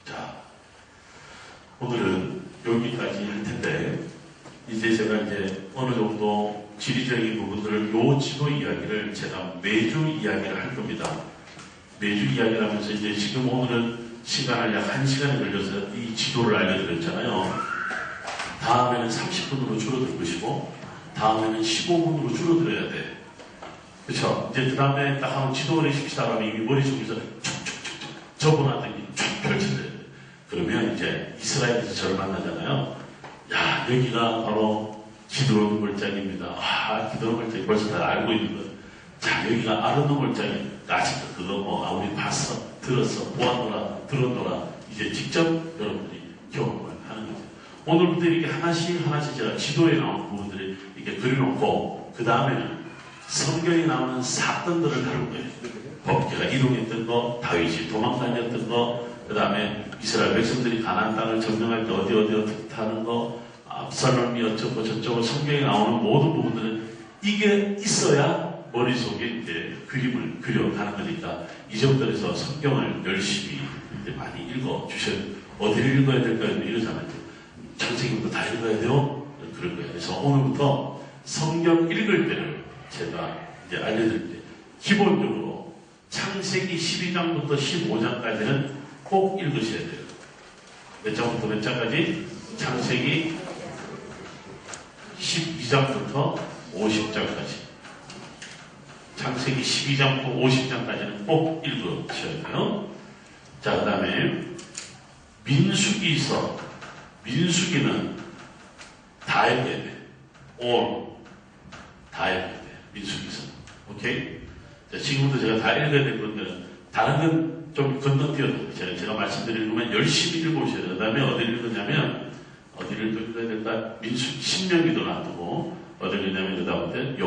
자, 오늘은 여기까지 할 텐데, 이제 제가 이제 어느 정도 지리적인 부분들을 요 지도 이야기를 제가 매주 이야기를 할 겁니다. 매주 이야기를 하면서 이제 지금 오늘은 시간을 약 1시간이 걸려서 이 지도를 알려드렸잖아요. 다음에는 30분으로 줄어들 것이고 다음에는 15분으로 줄어들어야 돼. 그렇죠? 이제 그 다음에 딱 한번 지도를 시키다 보면 이미 머릿속에서 촉촉촉촉 접어놨던 게 쭉 펼쳐져야 돼. 그러면 이제 이스라엘에서 저를 만나잖아요. 야, 여기가 바로 기드론 골짜기입니다. 아, 기드론 골짜기 벌써 다 알고 있는 거. 자, 여기가 아르논 골짜기. 아직도 그거 뭐, 우리 봤어, 들었어, 보았노라, 들었노라. 이제 직접 여러분들이 경험을 하는 거죠. 오늘부터 이렇게 하나씩 제가 지도에 나오는 부분들을 이렇게 그려놓고, 그 다음에는 성경에 나오는 사건들을 다룰 거예요. 법계가 이동했던 거, 다윗이 도망다녔던 거, 그 다음에 이스라엘 백성들이 가나안 땅을 점령할 때 어디 하는 거, 압살롬이 어쩌고 저쩌고 성경에 나오는 모든 부분들은 이게 있어야 머릿속에 이제 그림을 그려가는 거니까 이제부터 성경을 열심히 이제 많이 읽어주셔야 돼요. 어디를 읽어야 될까요? 이러잖아요. 창세기부터 다 읽어야 돼요? 그럴 거예요. 그래서 오늘부터 성경 읽을 때를 제가 이제 알려드릴 때 기본적으로 창세기 12장부터 15장까지는 꼭 읽으셔야 돼요. 몇 장부터 몇 장까지? 창세기 12장부터 50장까지. 창세기 12장부터 50장까지는 꼭 읽으셔야 돼요. 자, 그 다음에 민수기서. 민수기는 다 읽어야 돼. 다 읽어야 돼. 민수기서. 오케이? 자, 지금부터 제가 다 읽어야 될 건데, 다른 건 좀 건너뛰어도 제가 말씀드리는 것만 열심히 읽어보셔야 돼요. 그 다음에 어디를 읽었냐면, 어디를 읽어야 될까? 민수기, 신명기도 놔두고, 어디를 읽냐면, 그 다음에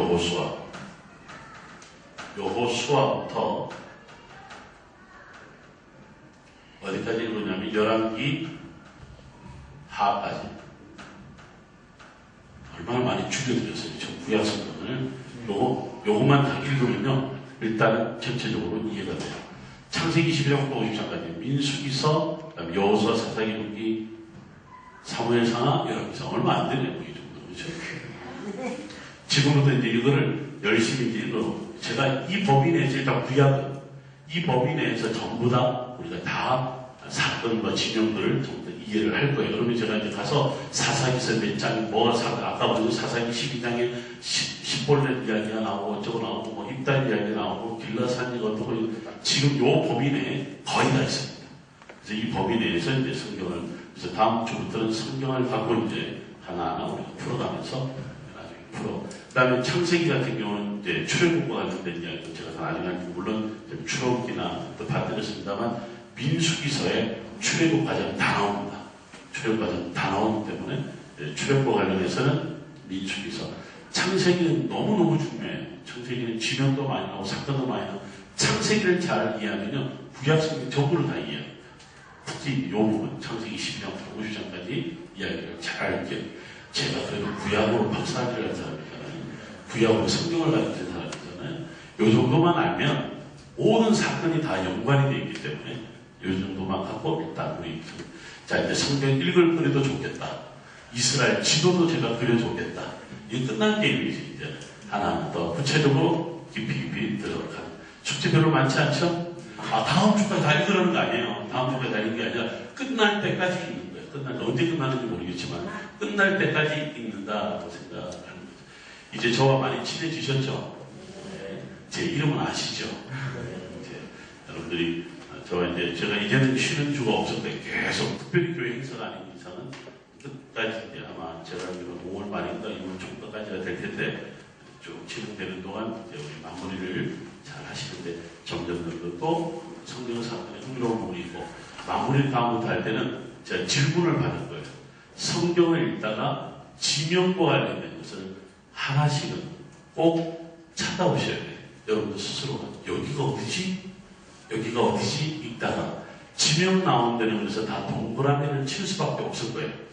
여호수아부터 어디까지 읽었냐면 열왕기 하까지. 얼마나 많이 줄여드렸어요. 저 구약 성경을. 요것만 다 읽으면요, 일단은 전체적으로 이해가 돼요. 창세기 12장부터 50장까지 민수기서, 그다음에 여호수아, 사사기록기, 사무엘상하, 열왕기상. 얼마 안 되네요, 이 정도. 그렇죠? 지금부터 이제 이거를 열심히 이제 읽어. 제가 이 법인 내에서 일단 구약은 이 법인 내에서 전부 다 우리가 다 사건과 진영들을 전부 다 이해를 할 거예요. 그러면 제가 이제 가서 사사기서 몇 장, 뭐가 아까 먼저 사사기 12장에 십볼렛 이야기가 나오고 어쩌고 나오고 뭐 입단 이야기가 나오고 길라산이가 어떻고 지금 요 법인 내에 거의 다 있습니다. 그래서 이 법인 내에서 이제 성경을 그래서 다음 주부터는 성경을 갖고 이제 하나하나 우리가 풀어가면서 그 다음에 창세기 같은 경우는 이제 출애굽과 관련된 이야기 제가 다 나중에 물론 출애굽기나 또 봐드렸습니다만 민수기서에 출애굽 과정 다 나옵니다. 출애굽 과정 다 나오기 때문에 출애굽과 관련해서는 민수기서. 창세기는 너무너무 중요해요. 창세기는 지명도 많이 나오고 사건도 많이 나오고 창세기를 잘 이해하면요 구약 성경 전부를 다 이해해요. 특히 이 부분 창세기 12장부터 50장까지 이야기를 잘 알게. 제가 그래도 구약으로 박사학위를 한 사람이잖아요. 구약으로 성경을 가르친 사람이잖아요. 요 정도만 알면 모든 사건이 다 연관이 되어 있기 때문에 요 정도만 갖고 일단 우리 자 이제 성경 읽을 거리도 좋겠다. 이스라엘 지도도 제가 그려주겠다. 이게 끝난 게임이지. 이제 하나 더 구체적으로 깊이 들어가는 숙제 별로 많지 않죠? 다음 주까지 다 읽으라는 거 아니에요. 다음 주까지 다 읽는 게 아니라 끝날 때까지 읽는 거예요. 언제 끝나는지 모르겠지만 끝날 때까지 읽는다고 생각하는 거죠. 이제 저와 많이 친해지셨죠? 네. 제 이름은 아시죠? 이제 여러분들이 저와 이제 제가 이제는 쉬는 주가 없을 때 계속 특별히 교회 행사가 아닌 이상은 끝까지 이제 아마 제가 알기로는 5월 말인가 2월 초까지가 될 텐데 쭉 진행되는 동안 이제 우리 마무리를 잘 하시는데 점점 또 성경 사건에 흥미로운 부분이 있고 마무리 다음부터 할 때는 제가 질문을 받을 거예요. 성경을 읽다가 지명과 관련된 것을 하나씩은 꼭 찾아오셔야 돼요. 여러분들 스스로가 여기가 어디지? 여기가 어디지? 읽다가 지명 나온다는 것에서 다 동그라미를 칠 수밖에 없을 거예요.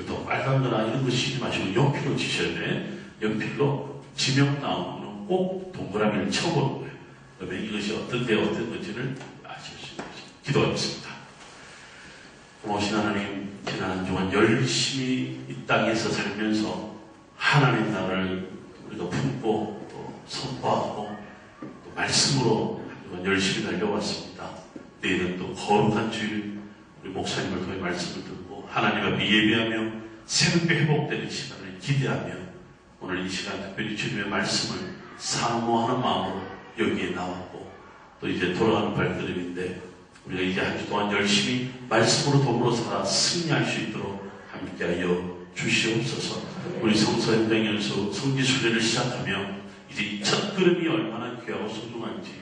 또 빨간 거나 이런 거 치지 마시고 연필로 치셔야 돼. 연필로 지명 나오면 꼭 동그라미를 쳐보는 거예요. 그러면 이것이 어떤 건지를 아실 수 있습니다. 기도하겠습니다. 고마우신 하나님, 지난 한 주간 열심히 이 땅에서 살면서 하나님 나라를 우리가 품고 또 선포하고 또 말씀으로 열심히 달려왔습니다. 내일은 또 거룩한 주일 우리 목사님을 통해 말씀을 듣고 하나님 앞에 예배하며 새롭게 회복되는 시간을 기대하며 오늘 이 시간 특별히 주님의 말씀을 사모하는 마음으로 여기에 나왔고 또 이제 돌아가는 발걸음인데 우리가 이제 한 주 동안 열심히 말씀으로 더불어 살아 승리할 수 있도록 함께하여 주시옵소서. 우리 성서 현장에서 성지순례를 시작하며 이제 이 첫 걸음이 얼마나 귀하고 소중한지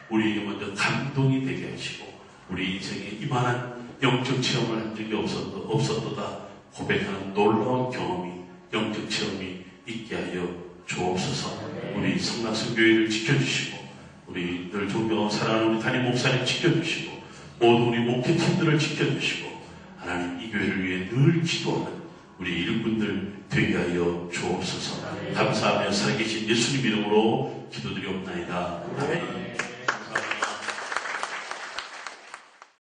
우리에게 먼저 감동이 되게 하시고 우리 인생에 이만한 영적 체험을 한 적이 없었도다 고백하는 놀라운 경험이 영적 체험이 있게 하여 주옵소서. 우리 성낙성교회를 지켜주시고 우리 늘 존경하고 사랑하는 우리 담임 목사님 지켜주시고 모든 우리 목회팀들을 지켜주시고 하나님 이 교회를 위해 늘 기도하는 우리 일꾼들 되게 하여 주옵소서. 감사하며 살아계신 예수님 이름으로 기도드리옵나이다. 아멘.